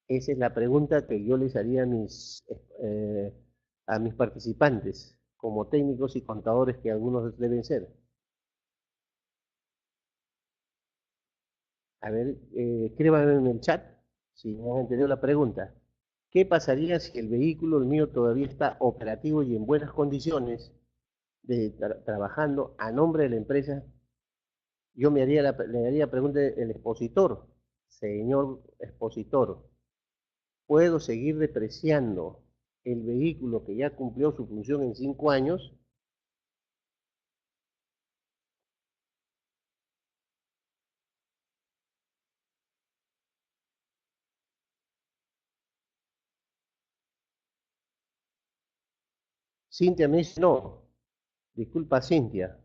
Esa es la pregunta que yo les haría a mis participantes, como técnicos y contadores que algunos deben ser. A ver, escríbanme en el chat si no han entendido la pregunta. ¿Qué pasaría si el vehículo, el mío, todavía está operativo y en buenas condiciones, trabajando a nombre de la empresa? Yo le haría la pregunta al expositor, señor expositor, ¿puedo seguir depreciando el vehículo que ya cumplió su función en 5 años? Cintia me dice, no, disculpa Cintia,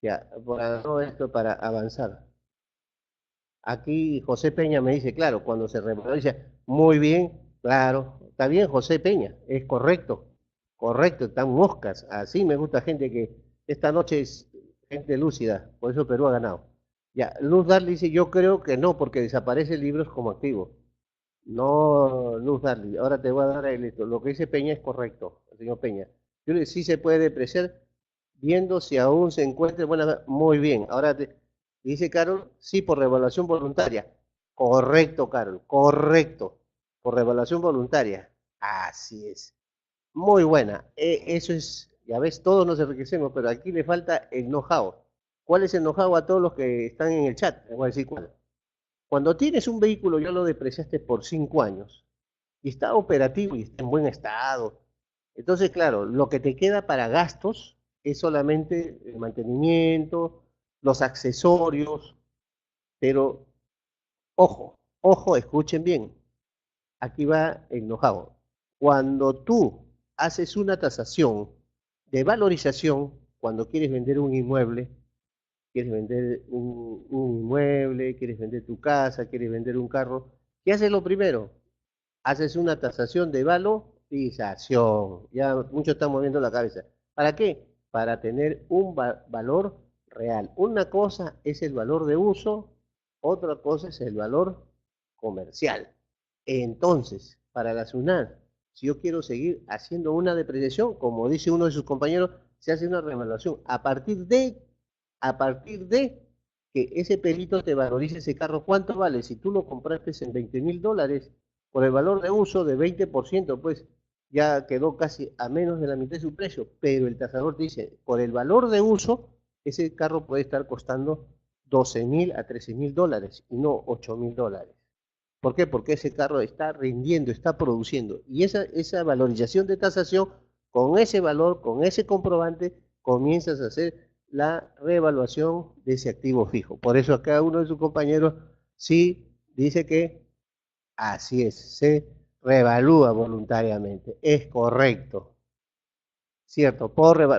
ya, para no esto, para avanzar. Aquí José Peña me dice, claro, cuando se revaloriza, muy bien, claro, está bien José Peña, es correcto, correcto, están moscas, así me gusta gente que esta noche es gente lúcida, por eso Perú ha ganado. Ya, Luz Darly dice, yo creo que no, porque desaparecen libros como activo. No, Luz Darly, ahora te voy a dar el esto. Lo que dice Peña es correcto, el señor Peña. Yo le sí se puede depreciar viendo si aún se encuentra buena. Muy bien, ahora dice Carol, sí, por revaluación voluntaria. Correcto, Carol, correcto. Por revaluación voluntaria. Así es. Muy buena. Eso es, ya ves, todos nos enriquecemos, pero aquí le falta el know-how. ¿Cuál es el know-how a todos los que están en el chat? Les voy a decir cuál. Cuando tienes un vehículo, ya lo depreciaste por 5 años y está operativo y está en buen estado. Entonces, claro, lo que te queda para gastos es solamente el mantenimiento, los accesorios, pero ojo, ojo, escuchen bien, aquí va el know-how. Cuando tú haces una tasación de valorización, cuando quieres vender un inmueble, quieres vender un inmueble, quieres vender tu casa, quieres vender un carro, ¿qué haces lo primero? Haces una tasación de valorización. Ya muchos están moviendo la cabeza. ¿Para qué? Para tener un valor real. Una cosa es el valor de uso, otra cosa es el valor comercial. Entonces, para la SUNAT, si yo quiero seguir haciendo una depreciación, como dice uno de sus compañeros, se hace una revaluación a partir de que ese perito te valorice ese carro. ¿Cuánto vale? Si tú lo compraste en $20,000, por el valor de uso de 20%, pues ya quedó casi a menos de la mitad de su precio, pero el tasador te dice, por el valor de uso, ese carro puede estar costando 12.000 a 13.000 dólares y no 8.000 dólares. ¿Por qué? Porque ese carro está rindiendo, está produciendo. Y esa valorización de tasación, con ese valor, con ese comprobante, comienzas a hacer la reevaluación de ese activo fijo. Por eso acá uno de sus compañeros sí dice que así es, se reevalúa voluntariamente. Es correcto, ¿cierto?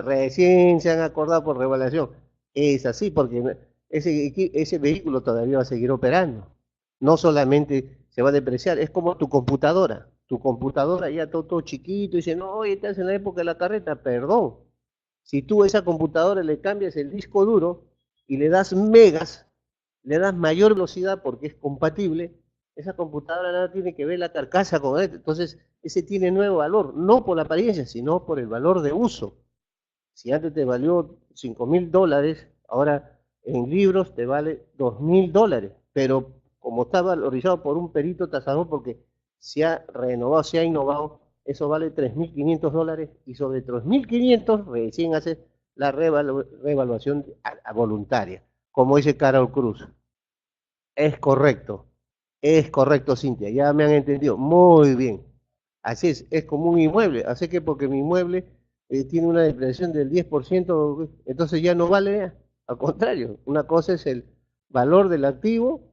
Recién se han acordado por revaluación. Es así, porque ese vehículo todavía va a seguir operando. No solamente se va a depreciar, es como tu computadora. Tu computadora ya todo chiquito, y dice, no, oye, estás en la época de la carreta, perdón. Si tú a esa computadora le cambias el disco duro y le das megas, le das mayor velocidad porque es compatible, esa computadora nada tiene que ver la carcasa con él. Entonces, ese tiene nuevo valor, no por la apariencia, sino por el valor de uso. Si antes te valió 5.000 dólares, ahora en libros te vale 2.000 dólares, pero como está valorizado por un perito tasador, porque se ha renovado, se ha innovado, eso vale 3.500 dólares y sobre 3.500 recién hace la revaluación voluntaria, como dice Carol Cruz. Es correcto, Cintia, ya me han entendido. Muy bien. Así es como un inmueble. Así que porque mi inmueble tiene una depreciación del 10%, entonces ya no vale. Al contrario, una cosa es el valor del activo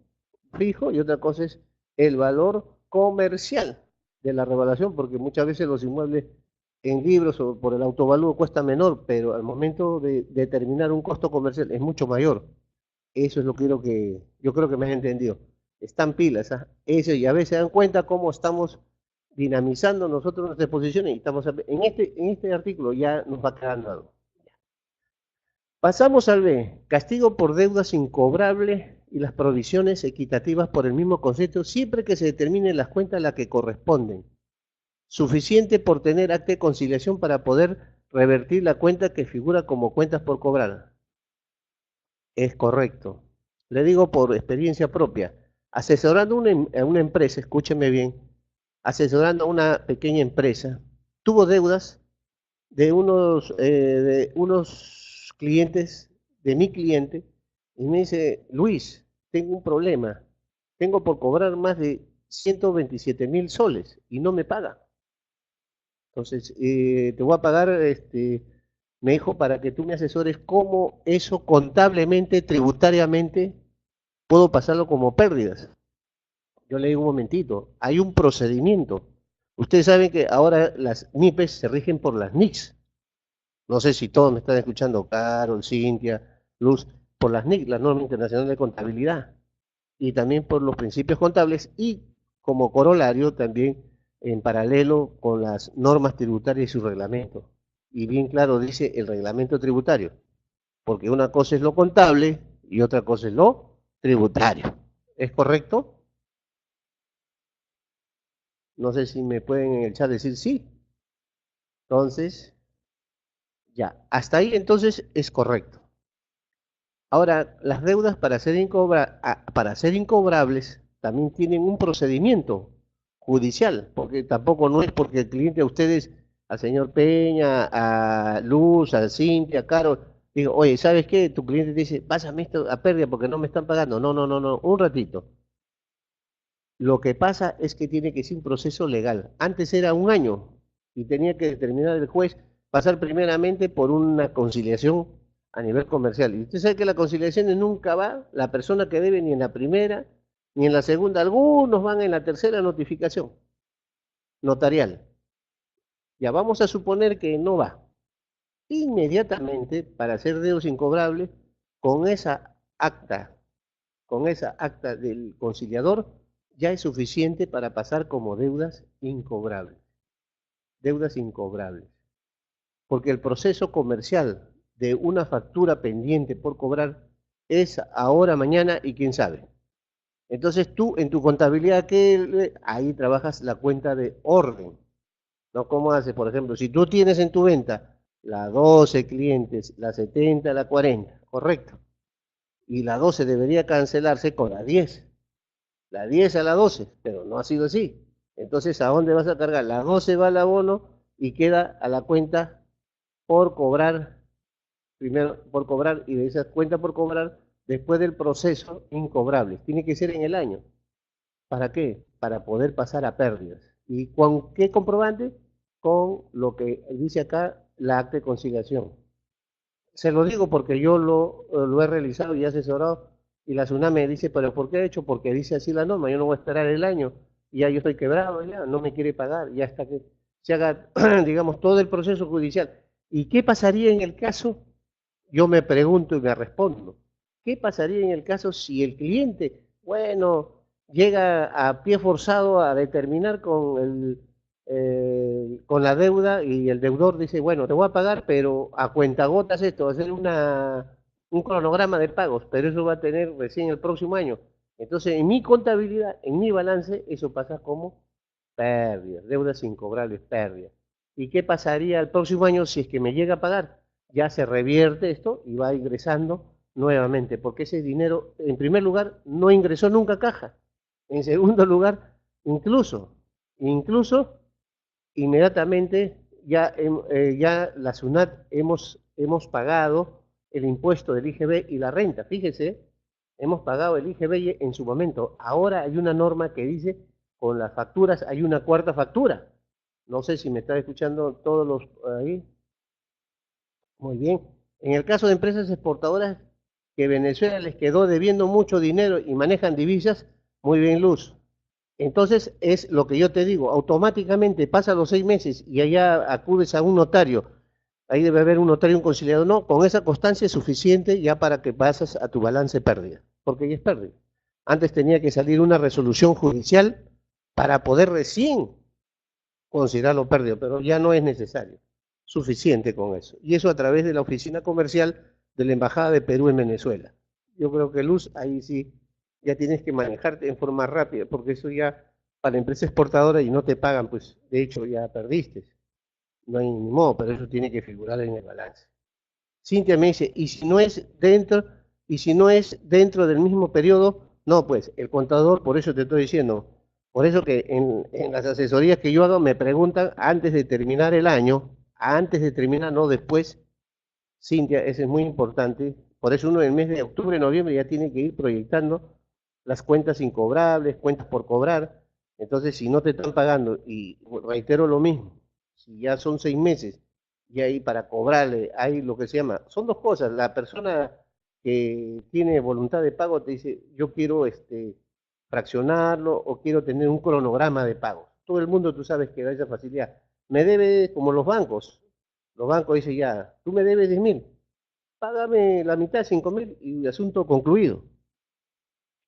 fijo y otra cosa es el valor comercial de la revaluación, porque muchas veces los inmuebles en libros o por el autovalúo cuesta menor, pero al momento de determinar un costo comercial es mucho mayor. Eso es lo que yo creo que me has entendido. Están pilas, ¿ah? Eso, y a veces se dan cuenta cómo estamos dinamizando nosotros nuestras posiciones y estamos en este artículo ya nos va quedando algo. Pasamos al B, castigo por deudas incobrables y las provisiones equitativas por el mismo concepto siempre que se determinen las cuentas a las que corresponden. Suficiente por tener acta de conciliación para poder revertir la cuenta que figura como cuentas por cobrar. Es correcto. Le digo por experiencia propia. Asesorando a una empresa, escúcheme bien, asesorando a una pequeña empresa, tuvo deudas de unos clientes, de mi cliente, y me dice, Luis, tengo un problema, tengo por cobrar más de 127.000 soles y no me paga. Entonces, te voy a pagar, me dijo, para que tú me asesores cómo eso contablemente, tributariamente, puedo pasarlo como pérdidas. Yo le digo un momentito, hay un procedimiento. Ustedes saben que ahora las NIPES se rigen por las NICs. No sé si todos me están escuchando, Carol, Cintia, Luz, por las NIC, la norma internacional de contabilidad, y también por los principios contables y como corolario también en paralelo con las normas tributarias y su reglamento. Y bien claro dice el reglamento tributario, porque una cosa es lo contable y otra cosa es lo tributario. ¿Es correcto? No sé si me pueden en el chat decir sí. Entonces, ya, hasta ahí entonces es correcto. Ahora, las deudas para ser incobrables también tienen un procedimiento judicial, porque tampoco no es porque el cliente a ustedes, al señor Peña, a Luz, a Cintia, a Carol, digo, oye, ¿sabes qué? Tu cliente te dice, pásame esto a pérdida porque no me están pagando. No, no, no, no, un ratito. Lo que pasa es que tiene que ser un proceso legal. Antes era un año y tenía que determinar el juez, pasar primeramente por una conciliación a nivel comercial. Y usted sabe que la conciliación nunca va, la persona que debe ni en la primera, ni en la segunda, algunos van en la tercera notificación notarial. Ya vamos a suponer que no va. Inmediatamente, para hacer deudas incobrables, con con esa acta del conciliador, ya es suficiente para pasar como deudas incobrables. Deudas incobrables. Porque el proceso comercial de una factura pendiente por cobrar es ahora, mañana y quién sabe. Entonces tú en tu contabilidad, ahí trabajas la cuenta de orden. ¿No? ¿Cómo haces? Por ejemplo, si tú tienes en tu venta la 12 clientes, la 70, la 40, correcto. Y la 12 debería cancelarse con la 10. La 10 a la 12, pero no ha sido así. Entonces, ¿a dónde vas a cargar? La 12 va al abono y queda a la cuenta por cobrar, primero por cobrar y de esa cuenta por cobrar después del proceso incobrables. Tiene que ser en el año. ¿Para qué? Para poder pasar a pérdidas. ¿Y con qué comprobante? Con lo que dice acá la acta de conciliación. Se lo digo porque yo lo he realizado y he asesorado y la SUNAT me dice, pero ¿por qué he hecho? Porque dice así la norma, yo no voy a esperar el año, y ya yo estoy quebrado, ya no me quiere pagar, ya hasta que se haga, digamos, todo el proceso judicial. ¿Y qué pasaría en el caso? Yo me pregunto y me respondo, ¿qué pasaría en el caso si el cliente, bueno, llega a pie forzado a determinar con la deuda y el deudor dice, bueno, te voy a pagar, pero a cuentagotas esto, va a ser un cronograma de pagos, pero eso va a tener recién el próximo año. Entonces, en mi contabilidad, en mi balance, eso pasa como pérdidas, deudas incobrables, pérdidas. ¿Y qué pasaría el próximo año si es que me llega a pagar? Ya se revierte esto y va ingresando nuevamente, porque ese dinero, en primer lugar, no ingresó nunca a caja. En segundo lugar, incluso inmediatamente ya la SUNAT hemos pagado el impuesto del IGB y la renta. Fíjese, hemos pagado el IGB en su momento. Ahora hay una norma que dice, con las facturas hay una cuarta factura. No sé si me están escuchando todos los ahí. Muy bien. En el caso de empresas exportadoras que Venezuela les quedó debiendo mucho dinero y manejan divisas, muy bien, Luz. Entonces es lo que yo te digo, automáticamente pasa los 6 meses y allá acudes a un notario. Ahí debe haber un notario, un conciliador. No, con esa constancia es suficiente ya para que pases a tu balance pérdida, porque ya es pérdida. Antes tenía que salir una resolución judicial para poder recién considerarlo pérdida, pero ya no es necesario. Suficiente con eso. Y eso a través de la oficina comercial de la Embajada de Perú en Venezuela. Yo creo que Luz, ahí sí, ya tienes que manejarte en forma rápida, porque eso ya para la empresa exportadora y no te pagan, pues de hecho ya perdiste. No hay ni modo, pero eso tiene que figurar en el balance. Cintia me dice, y si no es dentro del mismo periodo, no, pues el contador, por eso te estoy diciendo, por eso que en las asesorías que yo hago me preguntan antes de terminar el año, antes de terminar, no después, Cintia, eso es muy importante, por eso uno en el mes de octubre, noviembre ya tiene que ir proyectando las cuentas incobrables, cuentas por cobrar, entonces si no te están pagando, y reitero lo mismo, si ya son 6 meses, y ahí para cobrarle, hay lo que se llama, son dos cosas, la persona que tiene voluntad de pago te dice, yo quiero fraccionarlo o quiero tener un cronograma de pago. Todo el mundo tú sabes que da esa facilidad. Me debe, como los bancos dicen ya, tú me debes 10.000, págame la mitad, 5.000 y asunto concluido.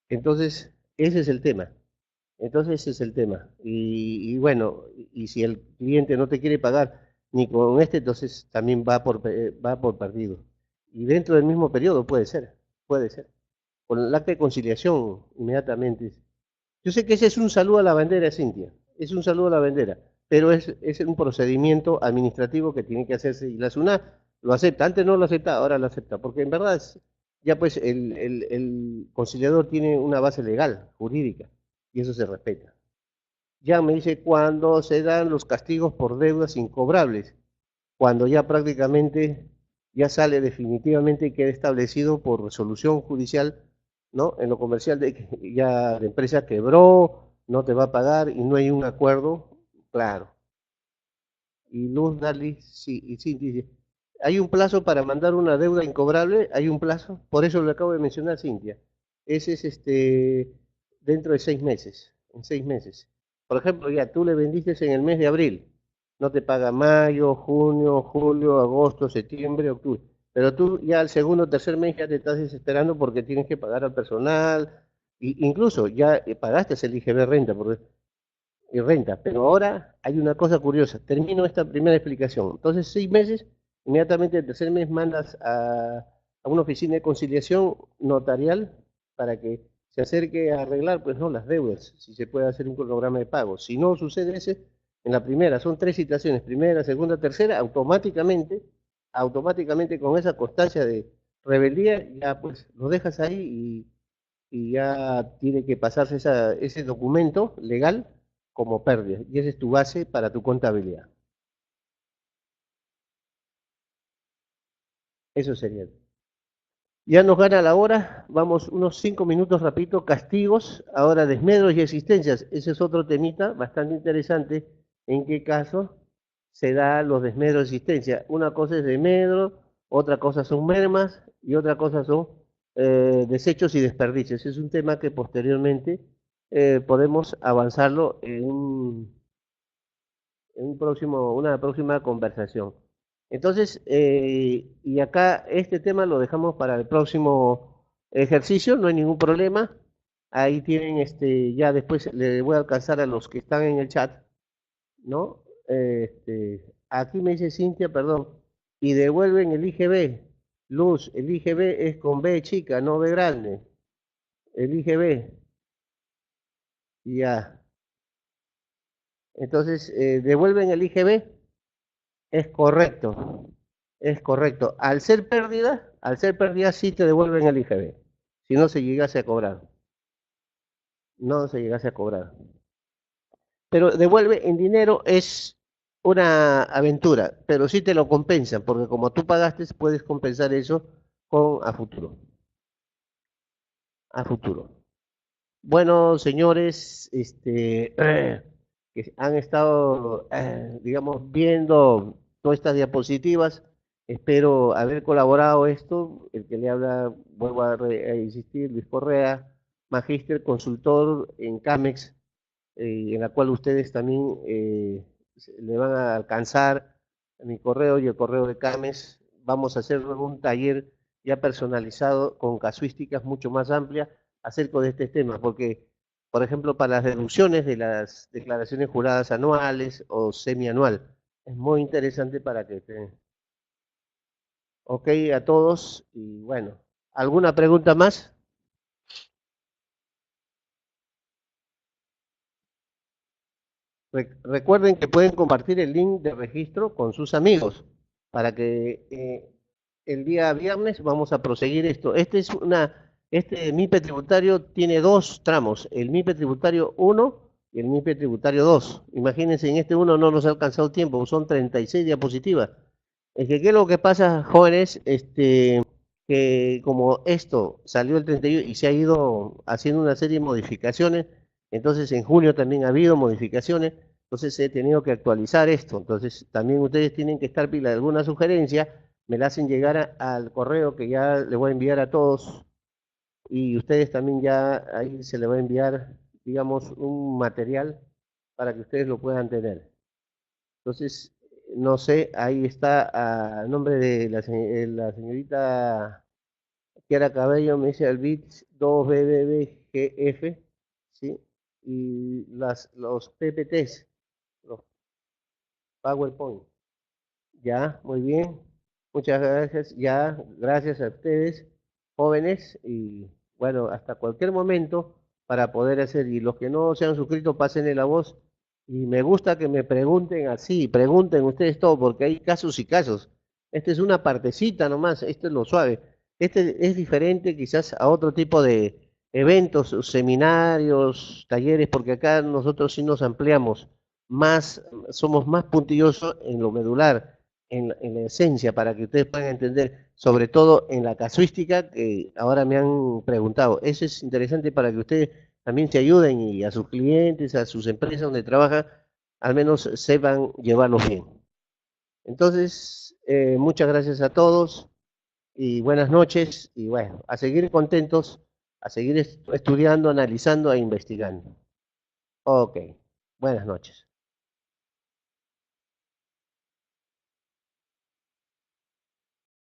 Entonces, ese es el tema. Entonces, ese es el tema. Y bueno, y si el cliente no te quiere pagar ni con este, entonces también va por perdido. Y dentro del mismo periodo puede ser, puede ser. Con el acta de conciliación, inmediatamente. Yo sé que ese es un saludo a la bandera, Cintia. Es un saludo a la bandera, pero es un procedimiento administrativo que tiene que hacerse y la SUNAT lo acepta. Antes no lo acepta, ahora lo acepta, porque en verdad ya pues el conciliador tiene una base legal, jurídica, y eso se respeta. Ya me dice cuando se dan los castigos por deudas incobrables, cuando ya prácticamente ya sale definitivamente y queda establecido por resolución judicial, ¿no? En lo comercial de que ya la empresa quebró, no te va a pagar y no hay un acuerdo, claro. Y Luz Dali, sí, y sí, dice, ¿hay un plazo para mandar una deuda incobrable? ¿Hay un plazo? Por eso lo acabo de mencionar, Cintia. Ese es dentro de 6 meses, en 6 meses. Por ejemplo, ya tú le vendiste en el mes de abril, no te paga mayo, junio, julio, agosto, septiembre, octubre. Pero tú ya al segundo o tercer mes ya te estás desesperando porque tienes que pagar al personal, incluso ya pagaste el IGB renta, y renta. Pero ahora hay una cosa curiosa. Termino esta primera explicación. Entonces, 6 meses, inmediatamente el tercer mes mandas a una oficina de conciliación notarial para que se acerque a arreglar, pues no, las deudas, si se puede hacer un cronograma de pago. Si no sucede ese, en la primera, son 3 citaciones, primera, segunda, tercera, automáticamente con esa constancia de rebeldía, ya pues lo dejas ahí y ya tiene que pasarse ese documento legal como pérdida. Y esa es tu base para tu contabilidad. Eso sería. Ya nos gana la hora, vamos unos 5 minutos rapidito, castigos, ahora desmedros y existencias. Ese es otro temita bastante interesante, en qué caso se da los desmedros de existencia. Una cosa es desmedro, otra cosa son mermas y otra cosa son desechos y desperdicios. Es un tema que posteriormente podemos avanzarlo en una próxima conversación. Entonces, y acá este tema lo dejamos para el próximo ejercicio, no hay ningún problema. Ahí tienen, ya después le voy a alcanzar a los que están en el chat, ¿no? Aquí me dice Cintia, perdón, y devuelven el IGB. Luz, el IGB es con B chica, no B grande. El IGB, ya. Entonces, devuelven el IGB. Es correcto, es correcto. Al ser pérdida sí te devuelven el IGB, si no se llegase a cobrar, no se llegase a cobrar. Pero devuelve en dinero es una aventura, pero sí te lo compensan, porque como tú pagaste, puedes compensar eso a futuro, a futuro. Bueno, señores, que han estado, digamos, viendo todas estas diapositivas. Espero haber colaborado esto. El que le habla, vuelvo a insistir, Luis Correa, magíster, consultor en CAMEX, en la cual ustedes también le van a alcanzar mi correo y el correo de CAMEX. Vamos a hacer luego un taller ya personalizado con casuísticas mucho más amplias acerca de este tema, porque, por ejemplo, para las deducciones de las declaraciones juradas anuales o semianual, es muy interesante para que te... Ok a todos y bueno, ¿alguna pregunta más? Recuerden que pueden compartir el link de registro con sus amigos para que el día viernes vamos a proseguir esto. Este MIPE tributario tiene dos tramos, el MIPE tributario 1 y el MIPE tributario 2. Imagínense, en este uno no nos ha alcanzado tiempo, son 36 diapositivas. Es que, ¿qué es lo que pasa, jóvenes? Que como esto salió el 31 y se ha ido haciendo una serie de modificaciones, entonces en junio también ha habido modificaciones, entonces he tenido que actualizar esto. Entonces también ustedes tienen que estar pila de alguna sugerencia, me la hacen llegar al correo que ya le voy a enviar a todos y ustedes también ya ahí se le va a enviar, digamos, un material para que ustedes lo puedan tener. Entonces, no sé, ahí está a nombre de la señorita Kiara Cabello, me dice el BITS 2BBBGF, ¿sí? Y los PPTs, los PowerPoint. Ya, muy bien. Muchas gracias. Ya, gracias a ustedes, jóvenes, y bueno, hasta cualquier momento para poder hacer. Y los que no se han suscrito, pásenle la voz. Y me gusta que me pregunten así, pregunten ustedes todo, porque hay casos y casos. Esta es una partecita nomás, esto es lo suave. Este es diferente quizás a otro tipo de eventos, seminarios, talleres, porque acá nosotros sí nos ampliamos más, somos más puntillosos en lo medular en la esencia para que ustedes puedan entender, sobre todo en la casuística que ahora me han preguntado. Eso es interesante para que ustedes también se ayuden y a sus clientes, a sus empresas donde trabajan, al menos sepan llevarlos bien. Entonces, muchas gracias a todos y buenas noches y bueno, a seguir contentos, a seguir estudiando, analizando e investigando. Ok, buenas noches.